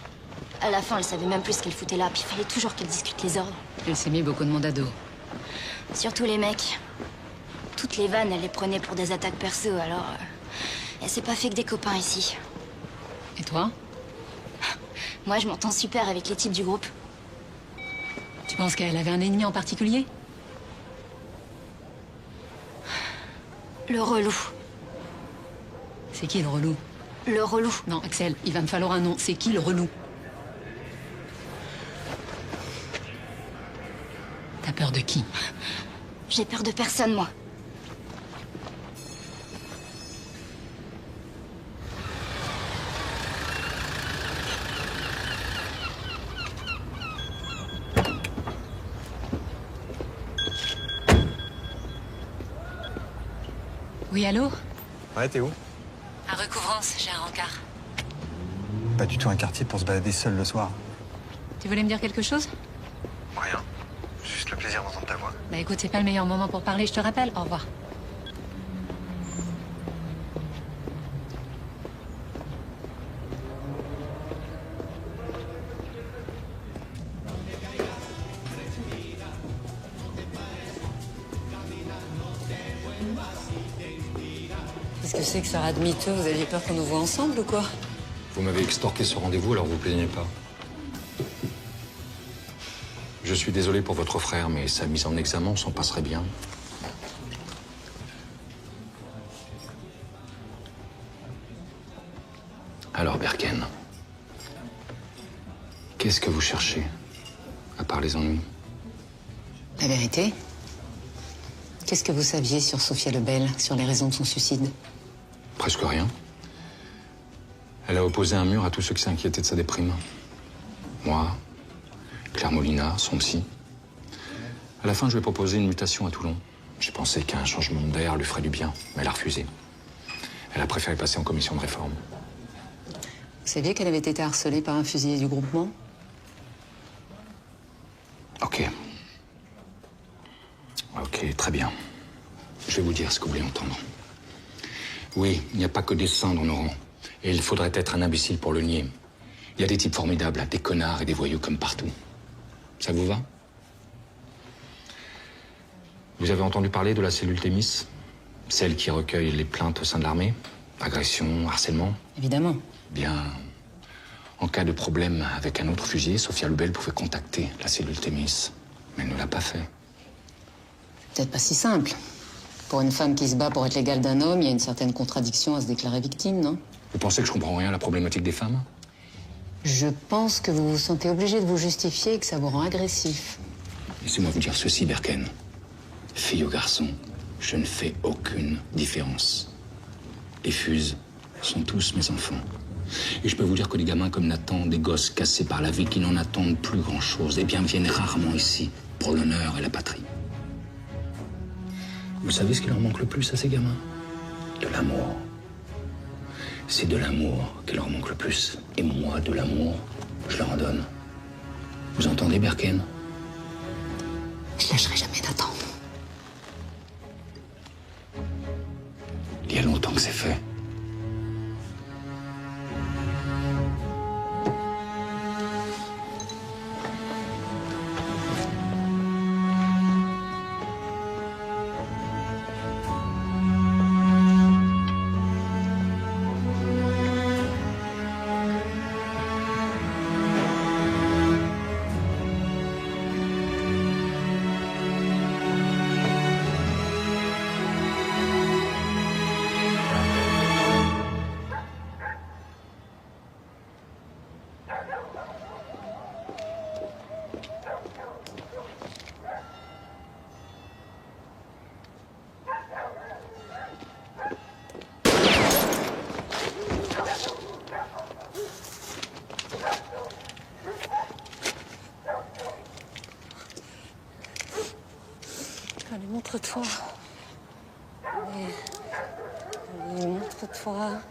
À la fin, elle savait même plus ce qu'elle foutait là, puis il fallait toujours qu'elle discute les ordres. Elle s'est mis beaucoup de monde à dos. Surtout les mecs. Toutes les vannes, elle les prenait pour des attaques perso, alors... elle s'est pas fait que des copains ici. Et toi? Moi, je m'entends super avec les types du groupe. penses qu'elle avait un ennemi en particulier? Le relou. C'est qui le relou? Le relou. Non, Axel, il va me falloir un nom. C'est qui le relou? T'as peur de qui? J'ai peur de personne, moi. Oui, allô? Ouais, t'es où? À Recouvrance, j'ai un rencard. Pas du tout un quartier pour se balader seul le soir. Tu voulais me dire quelque chose? Rien. Juste le plaisir d'entendre ta voix. Bah écoute, c'est pas le meilleur moment pour parler, je te rappelle. Au revoir. Qu'est-ce que c'est que ça de miteux? Vous aviez peur qu'on nous voit ensemble ou quoi? Vous m'avez extorqué ce rendez-vous, alors vous plaignez pas. Je suis désolé pour votre frère, mais sa mise en examen s'en passerait bien. Alors, Berken, qu'est-ce que vous cherchez, à part les ennuis? La vérité? Qu'est-ce que vous saviez sur Sophia Lebel, sur les raisons de son suicide? Presque rien. Elle a opposé un mur à tous ceux qui s'inquiétaient de sa déprime. Moi, Claire Molina, son psy. À la fin, je lui ai proposé une mutation à Toulon. J'ai pensé qu'un changement d'air lui ferait du bien, mais elle a refusé. Elle a préféré passer en commission de réforme. Vous saviez qu'elle avait été harcelée par un fusilier du groupement? Ok. Ok, très bien. Je vais vous dire ce que vous voulez entendre. Oui, il n'y a pas que des saints dans nos rangs. Et il faudrait être un imbécile pour le nier. Il y a des types formidables, des connards et des voyous comme partout. Ça vous va? Vous avez entendu parler de la cellule Thémis? Celle qui recueille les plaintes au sein de l'armée? Agression, harcèlement? Évidemment. Bien, en cas de problème avec un autre fusilier, Sophia Lebel pouvait contacter la cellule Thémis. Mais elle ne l'a pas fait. Peut-être pas si simple. Pour une femme qui se bat pour être l'égale d'un homme, il y a une certaine contradiction à se déclarer victime, non? Vous pensez que je comprends rien à la problématique des femmes? Je pense que vous vous sentez obligé de vous justifier et que ça vous rend agressif. Laissez-moi vous dire ceci, Berken. Fille ou garçon, je ne fais aucune différence. Les fuses sont tous mes enfants. Et je peux vous dire que des gamins comme Nathan, des gosses cassés par la vie qui n'en attendent plus grand-chose, eh bien viennent rarement ici pour l'honneur et la patrie. Vous savez ce qui leur manque le plus à ces gamins? De l'amour. C'est de l'amour qui leur manque le plus. Et moi, de l'amour, je leur en donne. Vous entendez, Berken? Je lâcherai jamais Nathan. Il y a longtemps que c'est fait. Allez, montre-toi. Allez, montre-toi.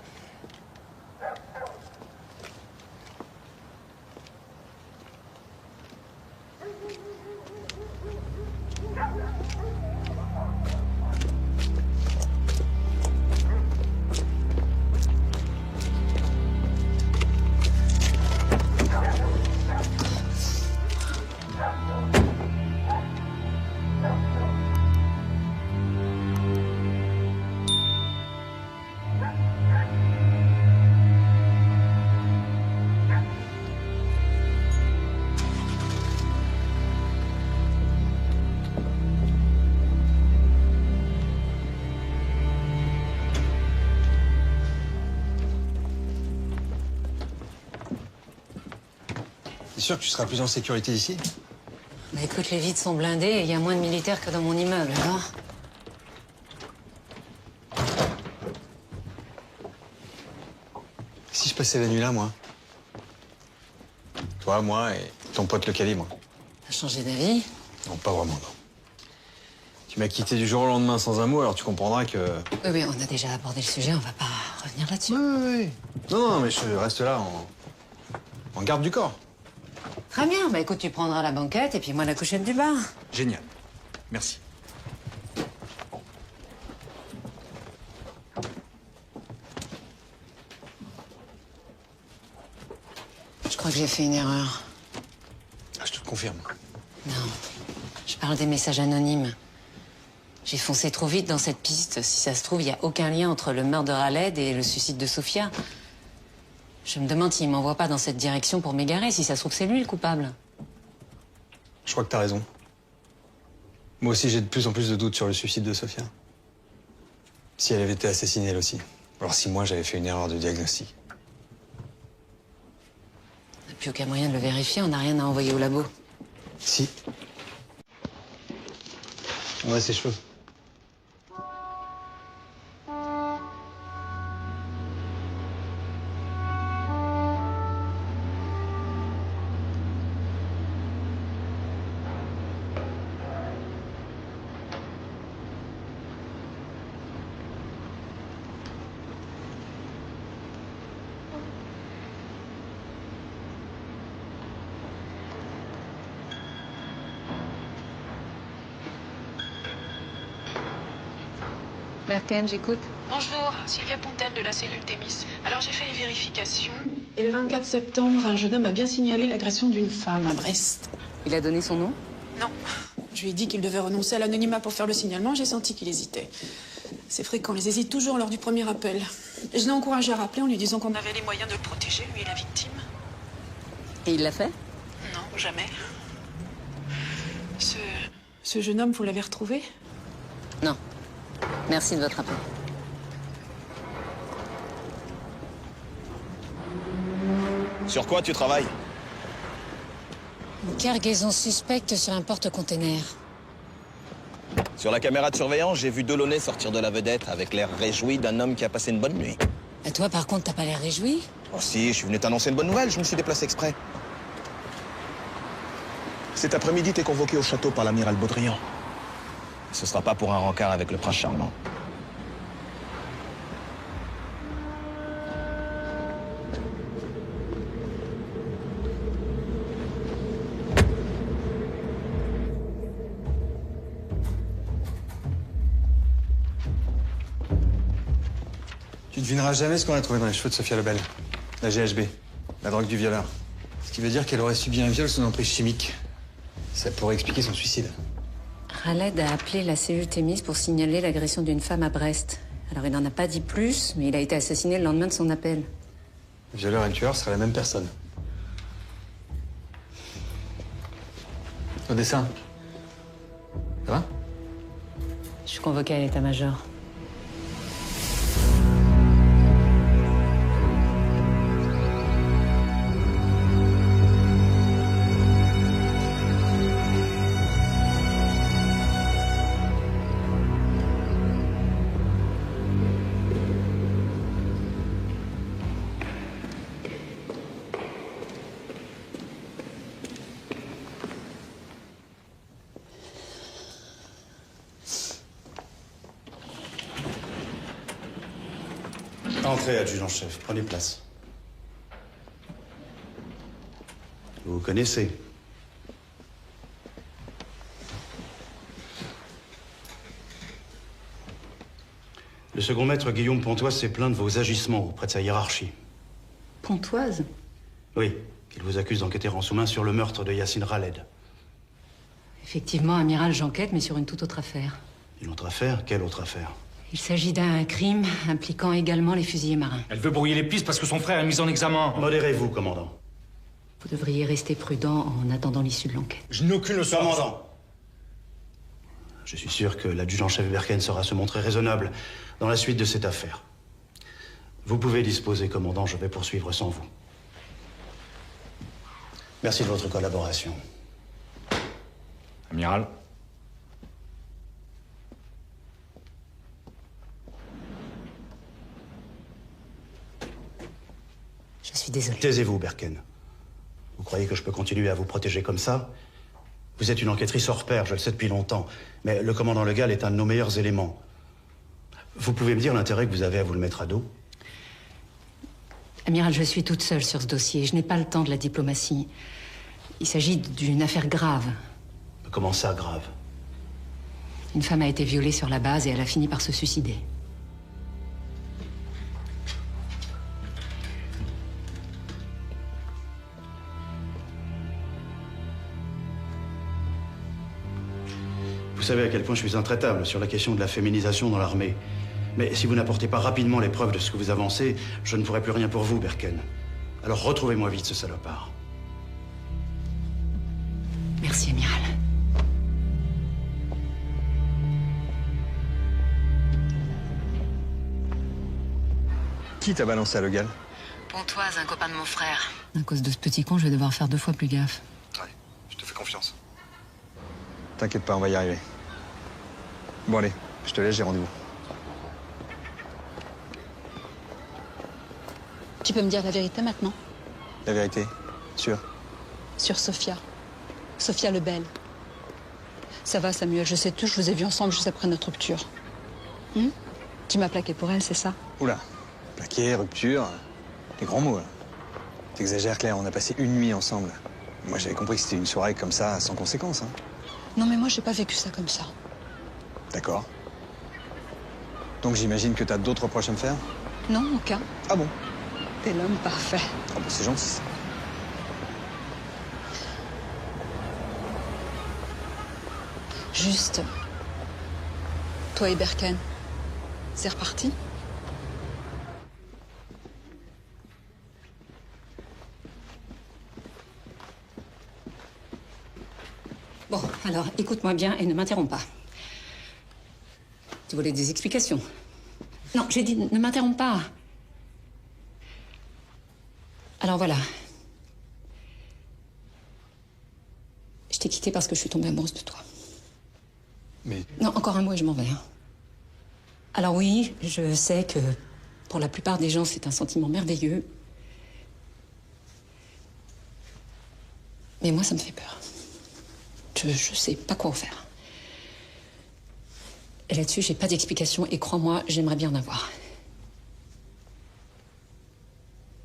sûr que tu seras plus en sécurité ici? Bah écoute, les vitres sont blindées et il y a moins de militaires que dans mon immeuble, alors. Si je passais la nuit là, moi? Toi, moi et ton pote le calibre. T'as changé d'avis? Non, pas vraiment, non. Tu m'as quitté du jour au lendemain sans un mot, alors tu comprendras que... Oui, mais on a déjà abordé le sujet, on va pas revenir là-dessus. Oui. Non, mais je reste là en garde du corps. Très bien, bah écoute, tu prendras la banquette et puis moi la couchette du bar. Génial. Merci. Je crois que j'ai fait une erreur. Ah, je te le confirme. Non, je parle des messages anonymes. J'ai foncé trop vite dans cette piste. Si ça se trouve, il n'y a aucun lien entre le meurtre de Raled et le suicide de Sofia. Je me demande s'il m'envoie pas dans cette direction pour m'égarer. Si ça se trouve, c'est lui le coupable. Je crois que t'as raison. Moi aussi, j'ai de plus en plus de doutes sur le suicide de Sofia. Si elle avait été assassinée, elle aussi. Alors si moi, j'avais fait une erreur de diagnostic. On n'a plus aucun moyen de le vérifier. On n'a rien à envoyer au labo. Si. On a ses cheveux. Berken, j'écoute. Bonjour, Sylvia Pontel de la cellule Thémis. Alors j'ai fait les vérifications. Et le 24 septembre, un jeune homme a bien signalé l'agression d'une femme à Brest. Il a donné son nom? Non. Je lui ai dit qu'il devait renoncer à l'anonymat pour faire le signalement, j'ai senti qu'il hésitait. C'est fréquent, ils hésitent toujours lors du premier appel. Et je l'ai encouragé à rappeler en lui disant qu'on avait les moyens de le protéger, lui et la victime. Et il l'a fait? Non, jamais. Ce jeune homme, vous l'avez retrouvé? Non. Merci de votre appel. Sur quoi tu travailles? Une cargaison suspecte sur un porte-container. Sur la caméra de surveillance, j'ai vu Delaunay sortir de la vedette avec l'air réjoui d'un homme qui a passé une bonne nuit. Et toi, par contre, t'as pas l'air réjoui? Oh si, je suis venu t'annoncer une bonne nouvelle, je me suis déplacé exprès. Cet après-midi, t'es convoqué au château par l'amiral Baudrian. Ce sera pas pour un rencard avec le prince charmant. Tu devineras jamais ce qu'on a trouvé dans les cheveux de Sofia Lebel. La GHB, la drogue du violeur. Ce qui veut dire qu'elle aurait subi un viol sous emprise chimique. Ça pourrait expliquer son suicide. Raled a appelé la cellule Thémis pour signaler l'agression d'une femme à Brest. Alors il n'en a pas dit plus, mais il a été assassiné le lendemain de son appel. Le violeur et le tueur seraient la même personne. Au dessin. Ça va? Je suis convoquée à l'état-major. Entrez, adjudant-chef. Prenez place. Vous vous connaissez. Le second maître Guillaume Pontoise s'est plaint de vos agissements auprès de sa hiérarchie. Pontoise? Oui, qu'il vous accuse d'enquêter en sous-main sur le meurtre de Yacine Raled. Effectivement, amiral, j'enquête, mais sur une toute autre affaire. Une autre affaire? Quelle autre affaire? Il s'agit d'un crime impliquant également les fusiliers marins. Elle veut brouiller les pistes parce que son frère est mis en examen. Modérez-vous, commandant. Vous devriez rester prudent en attendant l'issue de l'enquête. Je n'ai aucune leçon. Commandant. Je suis sûr que l'adjudant-chef Berken saura se montrer raisonnable dans la suite de cette affaire. Vous pouvez disposer, commandant, je vais poursuivre sans vous. Merci de votre collaboration. Amiral. Je suis désolée. Taisez-vous, Berken. Vous croyez que je peux continuer à vous protéger comme ça? Vous êtes une enquêtrice hors pair, je le sais depuis longtemps. Mais le commandant Legal est un de nos meilleurs éléments. Vous pouvez me dire l'intérêt que vous avez à vous le mettre à dos? Amiral, je suis toute seule sur ce dossier. Je n'ai pas le temps de la diplomatie. Il s'agit d'une affaire grave. Comment ça, grave? Une femme a été violée sur la base et elle a fini par se suicider. Vous savez à quel point je suis intraitable sur la question de la féminisation dans l'armée. Mais si vous n'apportez pas rapidement les preuves de ce que vous avancez, je ne pourrai plus rien pour vous, Berken. Alors retrouvez-moi vite ce salopard. Merci, Amiral. Qui t'a balancé à Legal? Pontoise, un copain de mon frère. À cause de ce petit con, je vais devoir faire 2 fois plus gaffe. Ouais, je te fais confiance. T'inquiète pas, on va y arriver. Bon allez, je te laisse, j'ai rendez-vous. Tu peux me dire la vérité maintenant? La vérité, sûr? Sur Sophia. Sophia Lebel. Ça va, Samuel, je sais tout, je vous ai vus ensemble juste après notre rupture. Tu m'as plaqué pour elle, c'est ça? Oula, plaqué, rupture, des grands mots là. T'exagères, Claire, on a passé une nuit ensemble. Moi j'avais compris que c'était une soirée comme ça, sans conséquence. Hein. Non mais moi j'ai pas vécu ça comme ça. D'accord. Donc j'imagine que t'as d'autres reproches à me faire? Non, aucun. Ah bon? T'es l'homme parfait. Ah bah c'est gentil ça. Juste, toi et Berken, c'est reparti? Bon, alors, écoute-moi bien et ne m'interromps pas. Tu voulais des explications? Non, j'ai dit ne m'interromps pas. Alors voilà. Je t'ai quitté parce que je suis tombée amoureuse de toi. Mais... Non, encore un mot et je m'en vais. Hein. Alors oui, je sais que pour la plupart des gens, c'est un sentiment merveilleux. Mais moi, ça me fait peur. Je sais pas quoi en faire. Et là-dessus, j'ai pas d'explication et crois-moi, j'aimerais bien en avoir.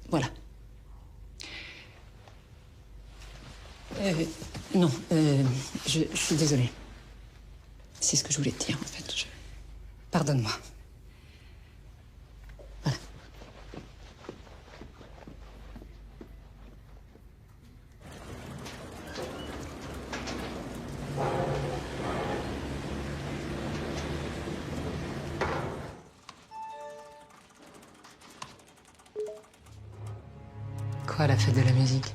Voilà. Non, je suis désolée. C'est ce que je voulais te dire, en fait. Pardonne-moi. Voilà. Quoi, la fête de la musique?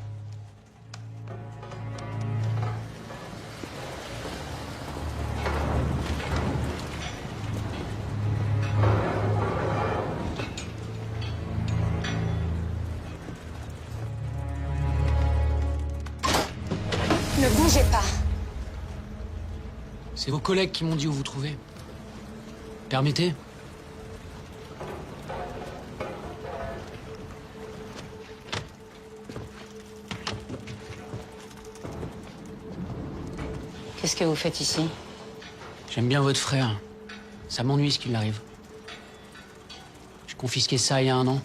Ne bougez pas. C'est vos collègues qui m'ont dit où vous trouver. Permettez? Qu'est-ce que vous faites ici? J'aime bien votre frère. Ça m'ennuie ce qui lui arrive. J'ai confisqué ça il y a 1 an.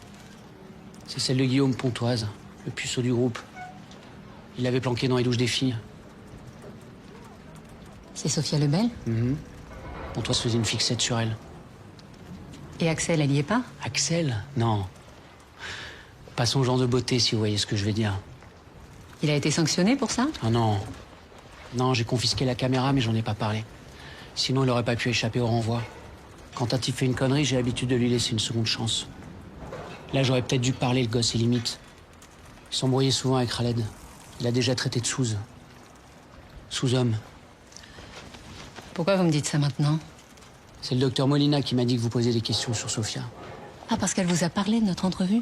C'est celle de Guillaume Pontoise, le puceau du groupe. Il l'avait planqué dans les douches des filles. C'est Sophia Lebel? Pontoise faisait une fixette sur elle. Et Axel, elle y est pas? Axel? Non. Pas son genre de beauté, si vous voyez ce que je veux dire. Il a été sanctionné pour ça? Ah non. Non, j'ai confisqué la caméra, mais j'en ai pas parlé. Sinon, il aurait pas pu échapper au renvoi. Quand un type fait une connerie, j'ai l'habitude de lui laisser une seconde chance. Là, j'aurais peut-être dû parler, le gosse est limite. Il s'embrouillait souvent avec Khaled. Il a déjà traité de sous. Sous-homme. Pourquoi vous me dites ça maintenant? C'est le docteur Molina qui m'a dit que vous posiez des questions sur Sophia. Ah, parce qu'elle vous a parlé de notre entrevue?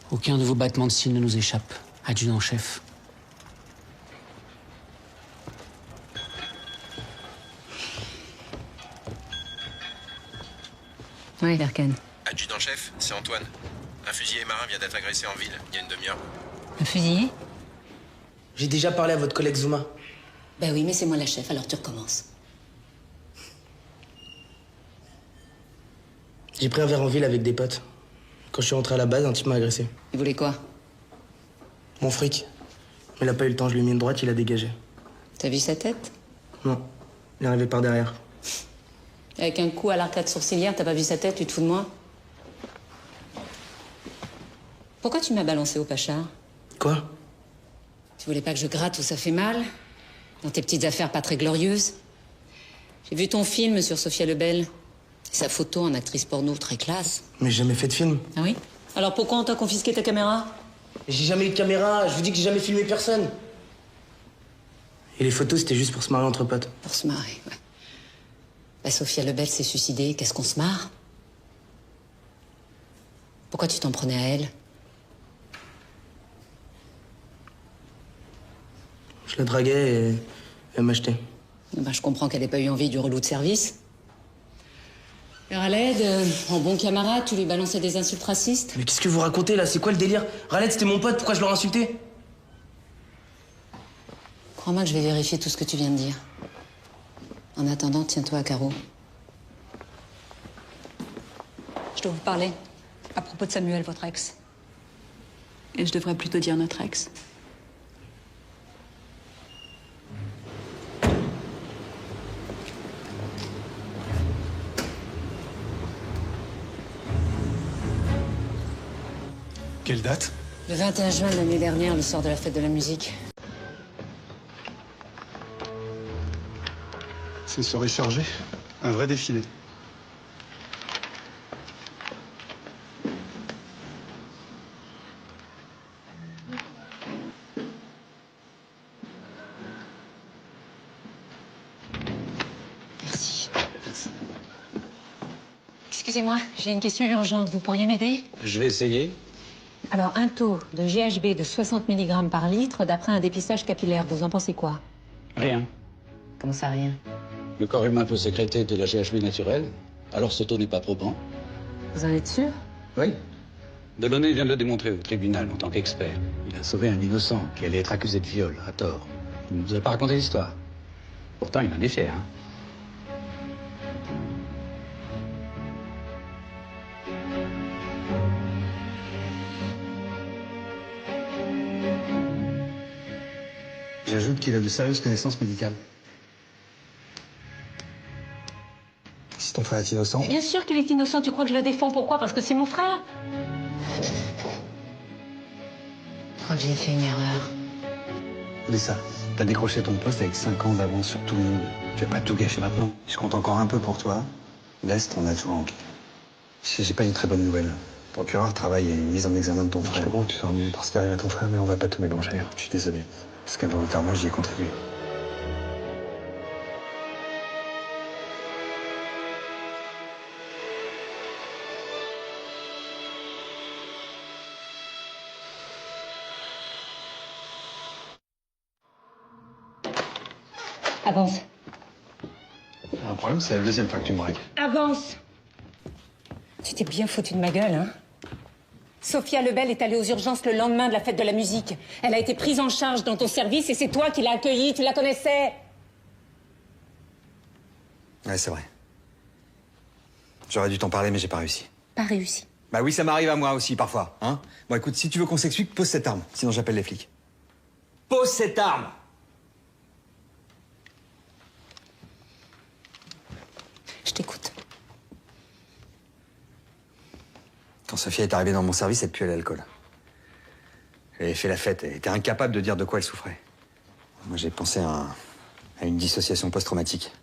Aucun de vos battements de cils ne nous échappe, adjudant-chef. Oui, Verken. Adjudant-chef, c'est Antoine. Un fusilier marin vient d'être agressé en ville, il y a une demi-heure. Un fusillé? J'ai déjà parlé à votre collègue Zuma. Ben oui, mais c'est moi la chef, alors tu recommences. J'ai pris un verre en ville avec des potes. Quand je suis rentré à la base, un type m'a agressé. Il voulait quoi? Mon fric. Mais il a pas eu le temps, je lui ai mis une droite, il a dégagé. T'as vu sa tête? Non. Il est arrivé par derrière. Avec un coup à l'arcade sourcilière, t'as pas vu sa tête, tu te fous de moi? Pourquoi tu m'as balancé au Pachard? Quoi? Tu voulais pas que je gratte où ça fait mal? Dans tes petites affaires pas très glorieuses? J'ai vu ton film sur Sophia Lebel. Sa photo en actrice porno très classe. Mais j'ai jamais fait de film. Ah oui? Alors pourquoi on t'a confisqué ta caméra? J'ai jamais eu de caméra, je vous dis que j'ai jamais filmé personne. Et les photos, c'était juste pour se marrer entre potes. Pour se marrer, ouais. Bah, Sophia Lebel s'est suicidée, qu'est-ce qu'on se marre? Pourquoi tu t'en prenais à elle? Je la draguais et elle m'achetait. Bah, je comprends qu'elle ait pas eu envie du relou de service. Alors Raled, en bon camarade, tu lui balançais des insultes racistes? Mais qu'est-ce que vous racontez là? C'est quoi le délire? Raled, c'était mon pote, pourquoi je l'aurais insulté? Crois-moi que je vais vérifier tout ce que tu viens de dire. En attendant, tiens-toi à carreau. Je dois vous parler à propos de Samuel, votre ex. Et je devrais plutôt dire notre ex. Quelle date? Le 21 juin de l'année dernière, le soir de la fête de la musique. C'est une soirée chargée. Un vrai défilé. Merci. Excusez-moi, j'ai une question urgente. Vous pourriez m'aider? Je vais essayer. Alors, un taux de GHB de 60 mg par litre d'après un dépistage capillaire, vous en pensez quoi? Rien. Comment ça, rien? Le corps humain peut sécréter de la GHB naturelle, alors ce taux n'est pas probant. Vous en êtes sûr? Oui. Delaunay vient de le démontrer au tribunal en tant qu'expert. Il a sauvé un innocent qui allait être accusé de viol, à tort. Il ne nous a pas raconté l'histoire. Pourtant, il en est fier, hein. J'ajoute qu'il a de sérieuses connaissances médicales. Si ton frère est innocent. Bien sûr qu'il est innocent, tu crois que je le défends? Pourquoi? Parce que c'est mon frère? Je crois que j'ai fait une erreur. Lisa, t'as décroché ton poste avec 5 ans d'avance sur tout le monde. Tu vas pas tout gâcher maintenant. Je compte encore un peu pour toi. L'Est, on a tout manqué. J'ai pas une très bonne nouvelle. Le procureur travaille à une mise en examen de ton frère. C'est bon, tu sors mieux parce qu'il arrive à ton frère, mais on va pas tout mélanger. Je suis désolé. Parce qu'involontairement, j'y ai contribué. Avance. Un problème, c'est la deuxième fois que tu me braques. Avance! Tu t'es bien foutu de ma gueule, hein? Sophia Lebel est allée aux urgences le lendemain de la fête de la musique. Elle a été prise en charge dans ton service et c'est toi qui l'as accueillie, tu la connaissais? Ouais, c'est vrai. J'aurais dû t'en parler, mais j'ai pas réussi. Pas réussi. Bah oui, ça m'arrive à moi aussi, parfois, hein. Bon, écoute, si tu veux qu'on s'explique, pose cette arme. Sinon, j'appelle les flics. Pose cette arme! Je t'écoute. Quand Sophia est arrivée dans mon service, elle puait l'alcool. Elle avait fait la fête, elle était incapable de dire de quoi elle souffrait. Moi, j'ai pensé à une dissociation post-traumatique.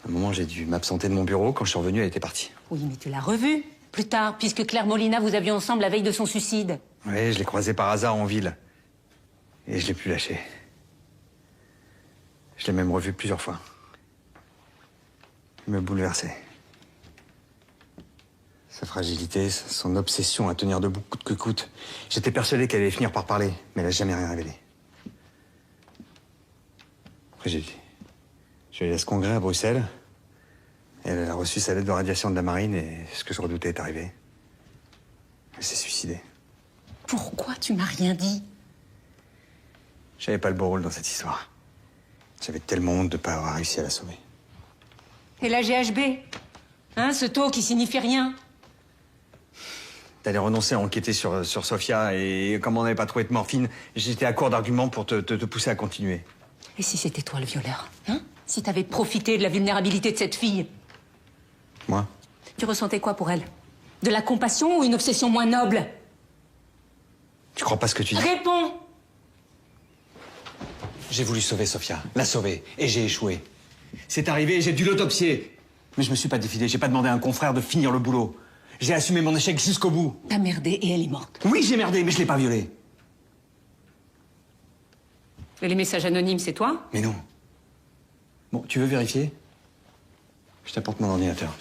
À un moment, j'ai dû m'absenter de mon bureau. Quand je suis revenu, elle était partie. Oui, mais tu l'as revue plus tard, puisque Claire Molina, vous aviez ensemble la veille de son suicide. Oui, je l'ai croisée par hasard en ville. Et je l'ai plus lâchée. Je l'ai même revue plusieurs fois. Elle me bouleversait. Sa fragilité, son obsession à tenir debout coûte que coûte. J'étais persuadé qu'elle allait finir par parler, mais elle n'a jamais rien révélé. Après, je lui laisse congrès à Bruxelles. Elle a reçu sa lettre de radiation de la marine et ce que je redoutais est arrivé. Elle s'est suicidée. Pourquoi tu m'as rien dit? J'avais pas le beau rôle dans cette histoire. J'avais tellement honte de pas avoir réussi à la sauver. Et la GHB? Hein, ce taux qui signifie rien? T'allais renoncer à enquêter sur Sofia et comme on n'avait pas trouvé de morphine, j'étais à court d'arguments pour te pousser à continuer. Et si c'était toi le violeur? Hein? Si t'avais profité de la vulnérabilité de cette fille? Moi? Tu ressentais quoi pour elle? De la compassion ou une obsession moins noble? Tu crois pas ce que tu dis? Réponds! J'ai voulu sauver Sofia, la sauver, et j'ai échoué. C'est arrivé, j'ai dû l'autopsier. Mais je me suis pas défilé, j'ai pas demandé à un confrère de finir le boulot. J'ai assumé mon échec jusqu'au bout. T'as merdé et elle est morte. Oui, j'ai merdé, mais je l'ai pas violée. Et les messages anonymes, c'est toi? Mais non. Bon, tu veux vérifier? Je t'apporte mon ordinateur.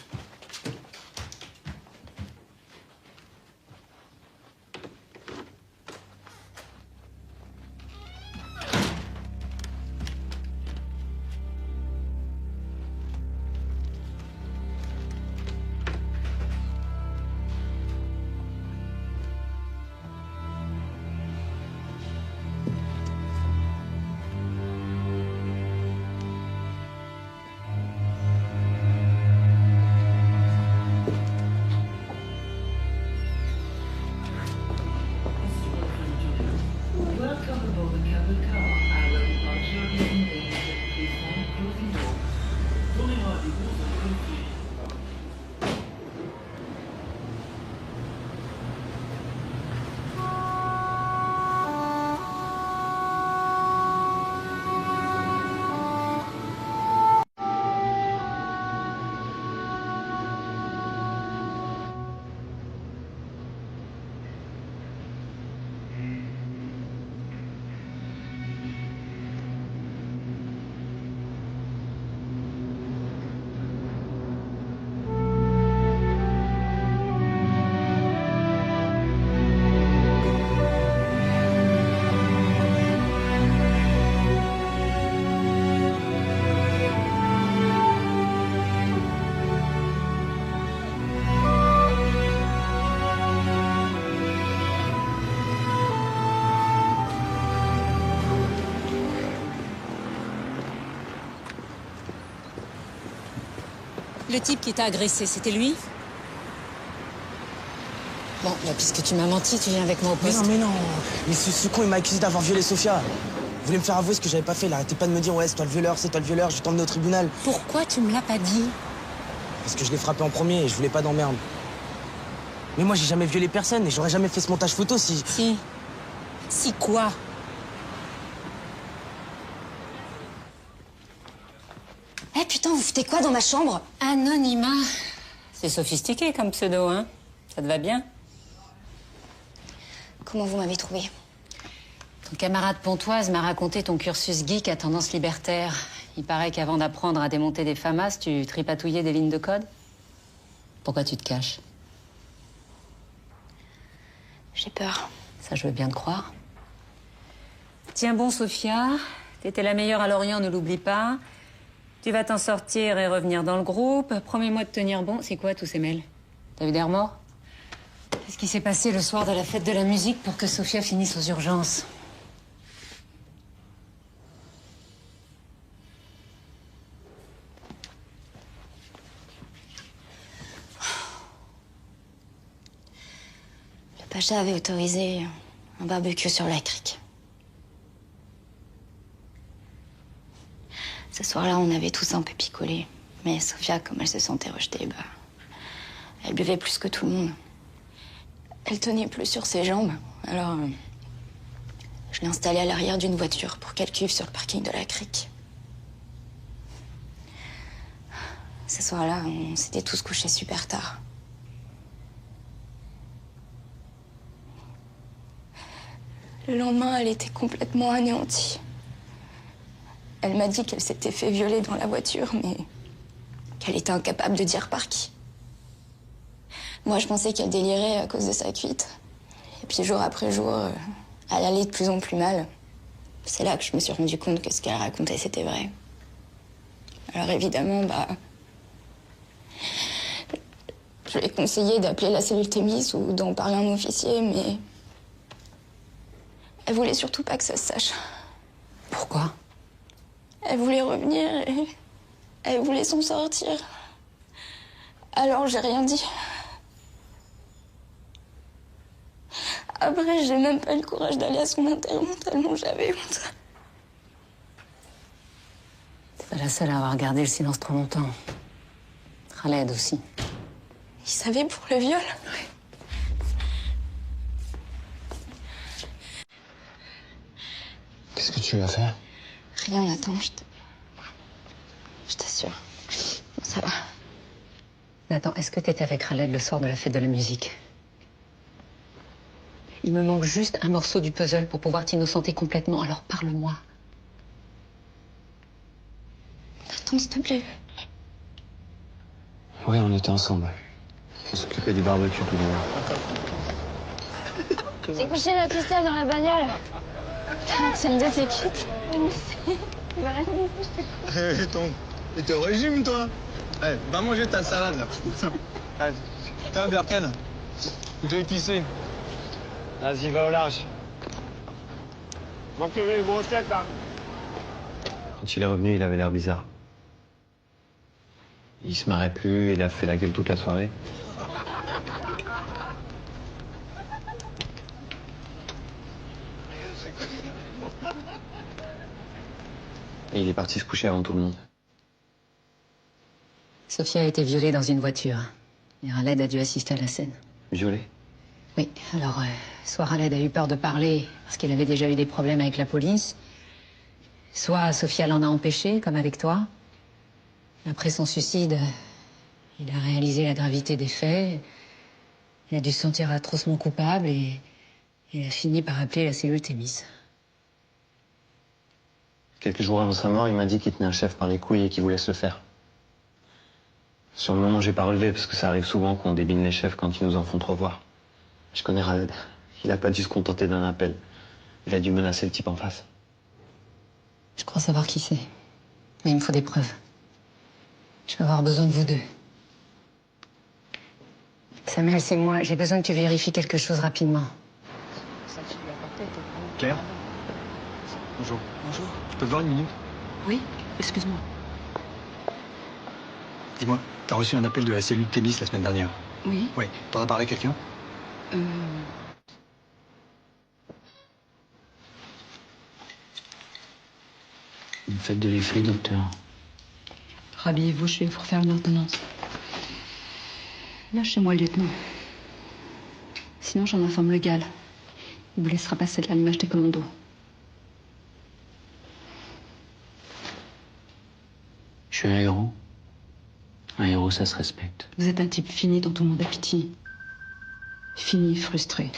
Le type qui t'a agressé, c'était lui? Bon, bah, puisque tu m'as menti, tu viens avec moi au poste. Mais non. Mais ce con, il m'a accusé d'avoir violé Sofia. Il voulait me faire avouer ce que j'avais pas fait. Il arrêtait pas de me dire, ouais, c'est toi le violeur, c'est toi le violeur, je vais t'emmener au tribunal. Pourquoi tu me l'as pas dit? Parce que je l'ai frappé en premier et je voulais pas d'emmerde. Mais moi, j'ai jamais violé personne et j'aurais jamais fait ce montage photo si... Si. Si quoi? Eh putain, vous foutez quoi dans ma chambre? Anonymat. C'est sophistiqué comme pseudo, hein? Ça te va bien? Comment vous m'avez trouvé? Ton camarade Pontoise m'a raconté ton cursus geek à tendance libertaire. Il paraît qu'avant d'apprendre à démonter des FAMAS, tu tripatouillais des lignes de code. Pourquoi tu te caches? J'ai peur. Ça, je veux bien te croire. Tiens bon, Sofia. T'étais la meilleure à Lorient, ne l'oublie pas. Tu vas t'en sortir et revenir dans le groupe. Promets-moi de tenir bon. C'est quoi tous ces mails? T'as vu des remords? Qu'est-ce qui s'est passé le soir de la fête de la musique pour que Sofia finisse aux urgences? Le Pacha avait autorisé un barbecue sur la crique. Ce soir-là, on avait tous un peu picolé. Mais Sofia, comme elle se sentait rejetée, elle buvait plus que tout le monde. Elle tenait plus sur ses jambes. Alors, je l'ai installée à l'arrière d'une voiture pour qu'elle cuive sur le parking de la crique. Ce soir-là, on s'était tous couchés super tard. Le lendemain, elle était complètement anéantie. Elle m'a dit qu'elle s'était fait violer dans la voiture, mais qu'elle était incapable de dire par qui. Moi, je pensais qu'elle délirait à cause de sa cuite. Et puis, jour après jour, elle allait de plus en plus mal. C'est là que je me suis rendu compte que ce qu'elle racontait, c'était vrai. Alors, évidemment, je lui ai conseillé d'appeler la cellule Thémis ou d'en parler à un officier, mais... Elle voulait surtout pas que ça se sache. Pourquoi? Elle voulait revenir et... Elle voulait s'en sortir. Alors, j'ai rien dit. Après, j'ai même pas eu le courage d'aller à son enterrement tellement j'avais honte. T'es pas la seule à avoir gardé le silence trop longtemps. Khaled aussi. Il savait pour le viol? Oui. Qu'est-ce que tu lui as fait? Rien, Nathan, je t'assure. Ça va. Nathan, est-ce que t'étais avec Khaled le soir de la fête de la musique? Il me manque juste un morceau du puzzle pour pouvoir t'innocenter complètement, alors parle-moi. Nathan, s'il te plaît. Oui, on était ensemble. On s'occupait du barbecue tout le long. J'ai couché la pistole dans la bagnole. Ça me dit c'est quitte. Et t'es au régime, toi? Eh, va manger ta salade, là. Tiens, Berken. Je vais pisser. Vas-y, va au large. Manque les grossettes, là. Quand il est revenu, il avait l'air bizarre. Il se marrait plus, il a fait la gueule toute la soirée. Et il est parti se coucher avant tout le monde. Sophia a été violée dans une voiture. Et Khaled a dû assister à la scène. Violée? Oui, alors, soit Khaled a eu peur de parler parce qu'il avait déjà eu des problèmes avec la police, soit Sophia l'en a empêché, comme avec toi. Après son suicide, il a réalisé la gravité des faits. Il a dû se sentir atrocement coupable et il a fini par appeler la cellule Thémis. Quelques jours avant sa mort, il m'a dit qu'il tenait un chef par les couilles et qu'il voulait se le faire. Sur le moment, j'ai pas relevé parce que ça arrive souvent qu'on débine les chefs quand ils nous en font trop voir. Je connais Khaled. Il a pas dû se contenter d'un appel. Il a dû menacer le type en face. Je crois savoir qui c'est. Mais il me faut des preuves. Je vais avoir besoin de vous deux. Samuel, c'est moi. J'ai besoin que tu vérifies quelque chose rapidement. Claire? Bonjour. Bonjour. Je peux te voir une minute? Oui, excuse-moi. Dis-moi, t'as reçu un appel de la cellule Thémis la semaine dernière? Oui. Oui. T'en as parlé à quelqu'un? Vous faites de l'effet, docteur. Rhabillez-vous, je vais vous refaire une ordonnance. Lâchez-moi, lieutenant. Sinon, j'en informe le GAL. Il vous laissera passer de l'allumage des commandos. Je suis un héros. Un héros, ça se respecte. Vous êtes un type fini dont tout le monde a pitié. Fini, frustré.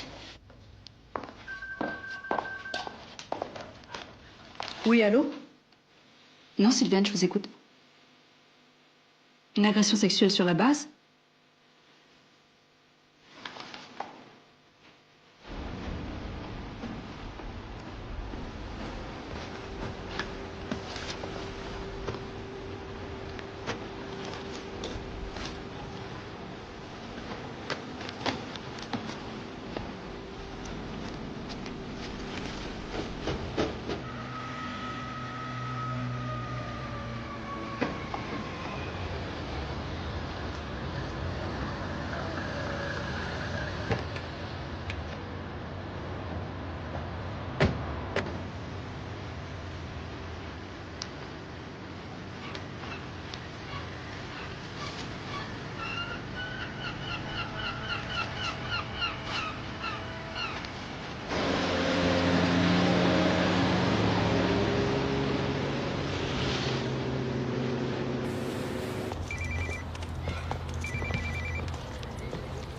Oui, allô? Non, Sylviane, je vous écoute. Une agression sexuelle sur la base?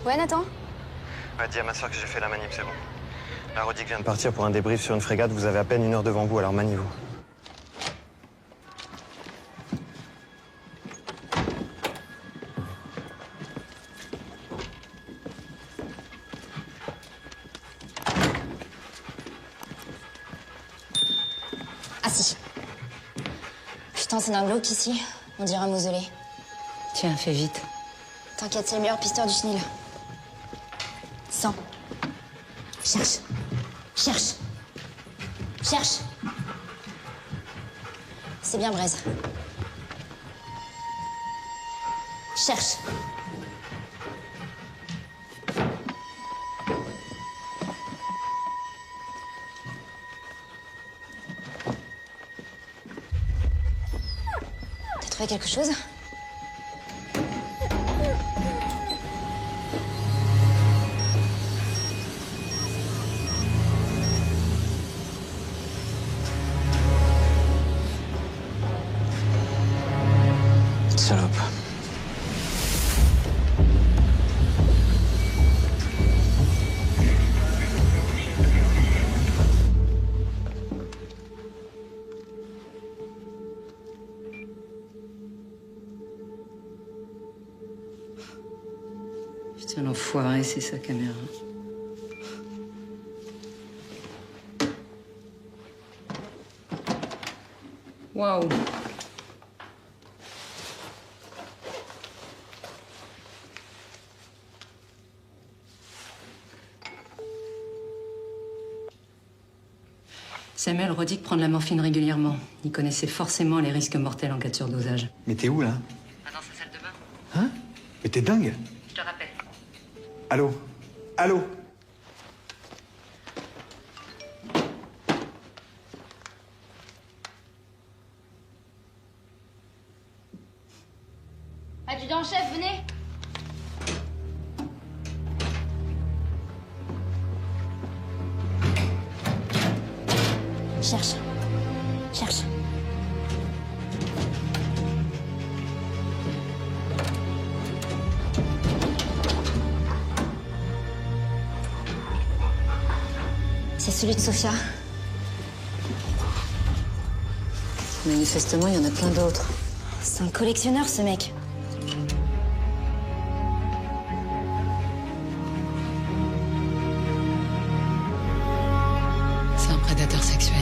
Ouais, Nathan? Ouais, dis à ma soeur que j'ai fait la manip, c'est bon. La Rodic vient de partir pour un débrief sur une frégate. Vous avez à peine 1 heure devant vous, alors maniez-vous. Pourtant, c'est d'un glauque ici. On dirait un mausolée. Tiens, fais vite. T'inquiète, c'est le meilleur pisteur du chenil. 100. Cherche. Cherche. Cherche. C'est bien, Braise. Cherche. T'as trouvé quelque chose? Salope. Putain, l'enfoiré, c'est sa caméra. Waouh. Samuel Rodic prend de la morphine régulièrement. Il connaissait forcément les risques mortels en cas de surdosage. Mais t'es où, là? Dans sa salle de bain. Hein? Mais t'es dingue? Je te rappelle. Allô? Allô? Adjudant-chef, venez. Cherche. Cherche. C'est celui de Sophia. Manifestement, il y en a plein d'autres. C'est un collectionneur, ce mec. C'est un prédateur sexuel.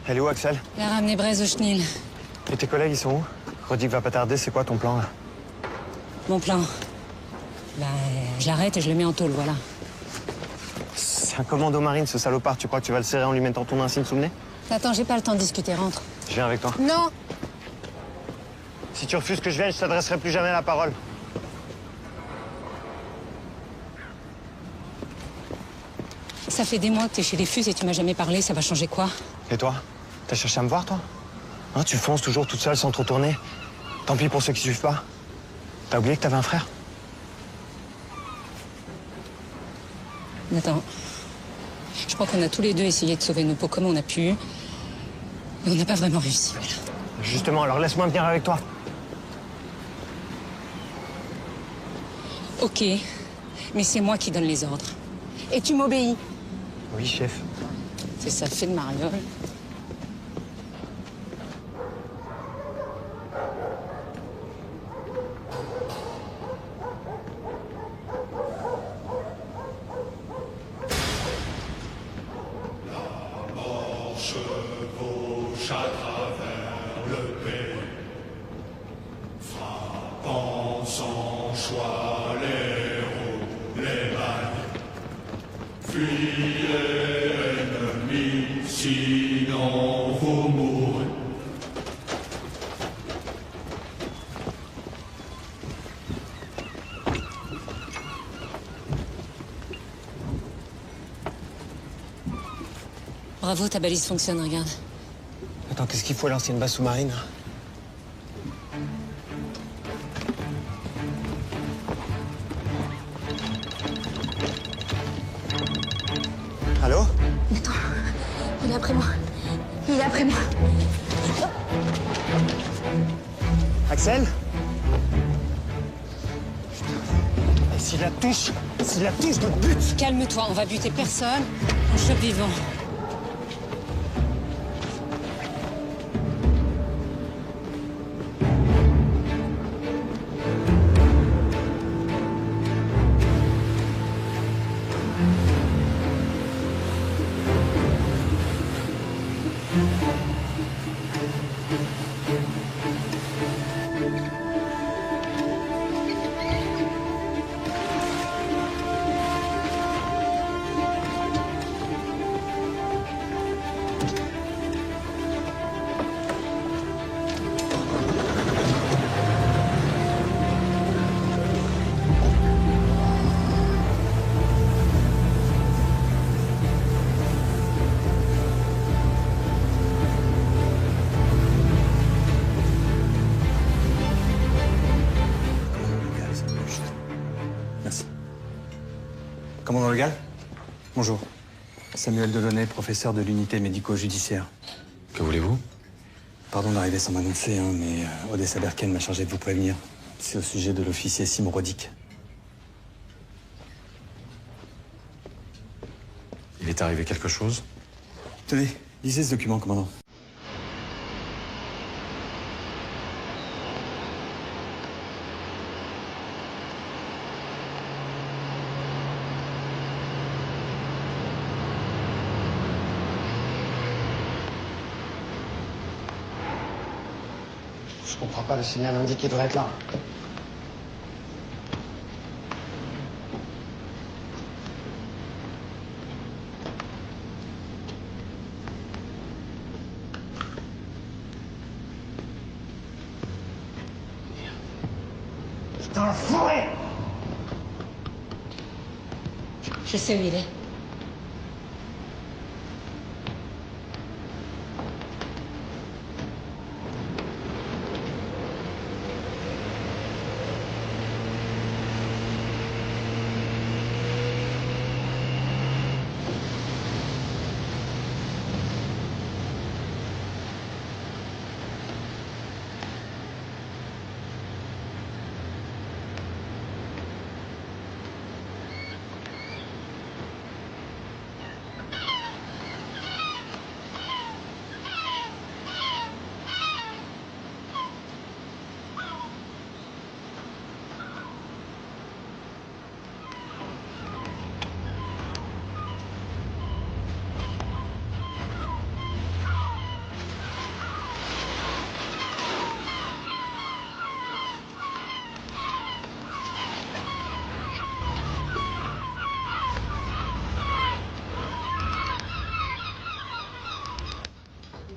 Elle est où, Axel? Il a ramené Braise au chenil. Et tes collègues, ils sont où? Rodic va pas tarder, c'est quoi ton plan, là? Mon plan. Bah, je l'arrête et je le mets en tôle, voilà. C'est un commando marine, ce salopard. Tu crois que tu vas le serrer en lui mettant ton insigne sous le nez? Attends, j'ai pas le temps de discuter, rentre. Je viens avec toi. Non! Si tu refuses que je vienne, je t'adresserai plus jamais la parole. Ça fait des mois que t'es chez les Fus et tu m'as jamais parlé, ça va changer quoi? Et toi? T'as cherché à me voir, toi? Hein, tu fonces toujours toute seule sans trop tourner. Tant pis pour ceux qui suivent pas. T'as oublié que t'avais un frère? Attends. Je crois qu'on a tous les deux essayé de sauver nos peaux comme on a pu. Mais on n'a pas vraiment réussi, voilà. Justement, alors laisse-moi venir avec toi. Ok, mais c'est moi qui donne les ordres. Et tu m'obéis. Oui, chef. C'est ça, fait de mariole. Chevauche à travers le pays, frappant sans choix les roues, les mailles. Fuyez, ennemis, sinon vous mourrez. Bravo, ta balise fonctionne, regarde. Attends, qu'est-ce qu'il faut lancer une base sous-marine? Allô? Attends, il est après moi. Il est après moi. Axel? Et s'il la touche, je te bute! Calme-toi, on va buter personne. On chope vivant. Commandant Legal? Bonjour. Samuel Delaunay, professeur de l'unité médico-judiciaire. Que voulez-vous? Pardon d'arriver sans m'annoncer, hein, mais Odessa Berken m'a chargé de vous prévenir. C'est au sujet de l'officier Simon Rodic. Il est arrivé quelque chose? Tenez, lisez ce document, commandant. Je comprends pas, le signal indique qu'il devrait être là. Dans la forêt! Je sais où il est.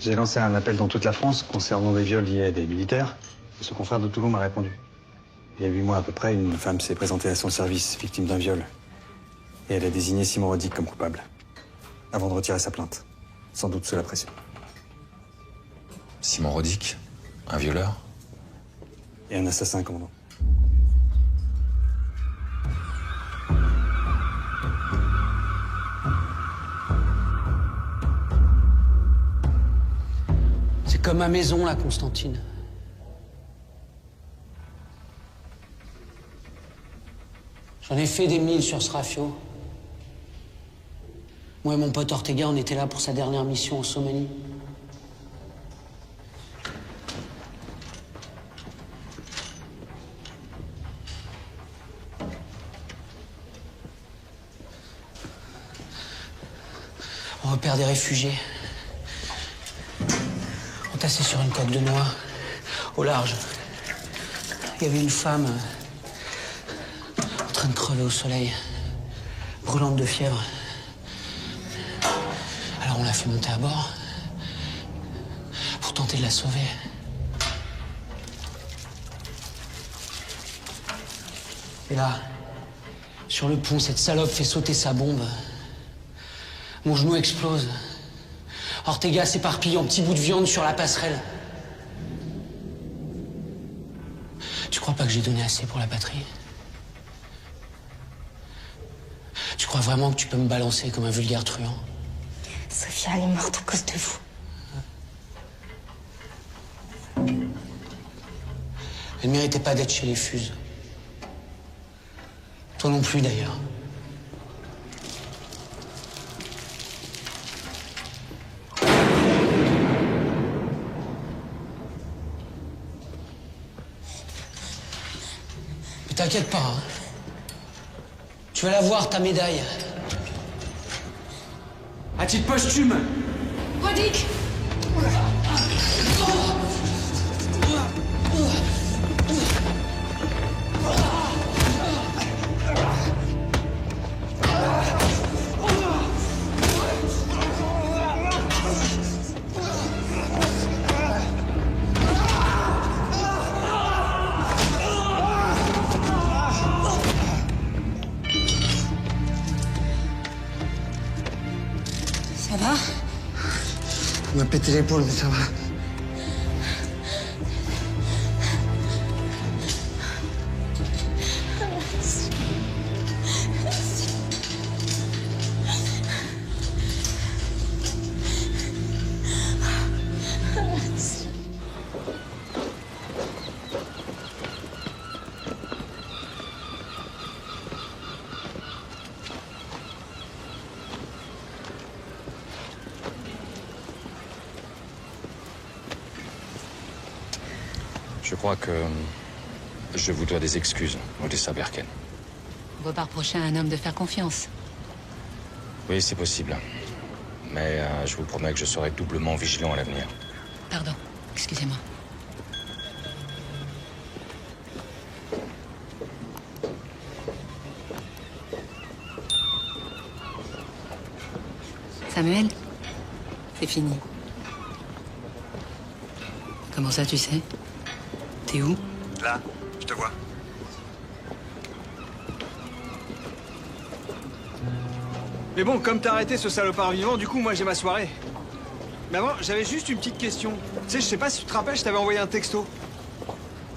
J'ai lancé un appel dans toute la France concernant des viols liés à des militaires. Et ce confrère de Toulon m'a répondu. Il y a 8 mois à peu près, une femme s'est présentée à son service, victime d'un viol. Et elle a désigné Simon Rodic comme coupable. Avant de retirer sa plainte. Sans doute sous la pression. Simon Rodic? Un violeur? Et un assassin, commandant. C'est comme ma maison, là, Constantine. J'en ai fait des milles sur ce rafio. Moi et mon pote Ortega, on était là pour sa dernière mission en Somalie. On repère des réfugiés. Entassés sur une coque de noix, au large. Il y avait une femme en train de crever au soleil, brûlante de fièvre. Alors on l'a fait monter à bord pour tenter de la sauver. Et là, sur le pont, cette salope fait sauter sa bombe. Mon genou explose. Ortega s'éparpille en petits bouts de viande sur la passerelle. Tu crois pas que j'ai donné assez pour la patrie? Tu crois vraiment que tu peux me balancer comme un vulgaire truand? Sofia, elle est morte à cause de vous. Elle méritait pas d'être chez les Fuses. Toi non plus, d'ailleurs. Mais t'inquiète pas, hein. Tu vas la voir, ta médaille. À titre posthume. Rodic! Ça va? On m'a pété l'épaule, mais ça va. Je crois que je vous dois des excuses, Odessa Berken. On ne peut pas reprocher à un homme de faire confiance. Oui, c'est possible. Mais je vous promets que je serai doublement vigilant à l'avenir. Pardon, excusez-moi. Samuel, c'est fini. Comment ça, tu sais? T'es où? Là, je te vois. Mais bon, comme t'as arrêté ce salopard vivant, du coup, moi, j'ai ma soirée. Mais avant, j'avais juste une petite question. Tu sais, je sais pas si tu te rappelles, je t'avais envoyé un texto.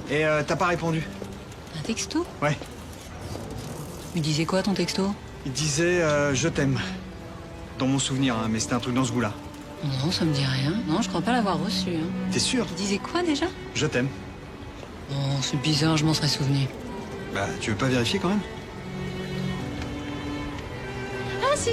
Et t'as pas répondu. Un texto? Ouais. Il disait quoi, ton texto? Il disait je t'aime. Dans mon souvenir, hein, mais c'était un truc dans ce goût-là. Non, ça me dit rien. Non, je crois pas l'avoir reçu. Hein. T'es sûr? Il disait quoi, déjà? Je t'aime. Oh, c'est bizarre, je m'en serais souvenu. Bah, tu veux pas vérifier quand même? Ah, si!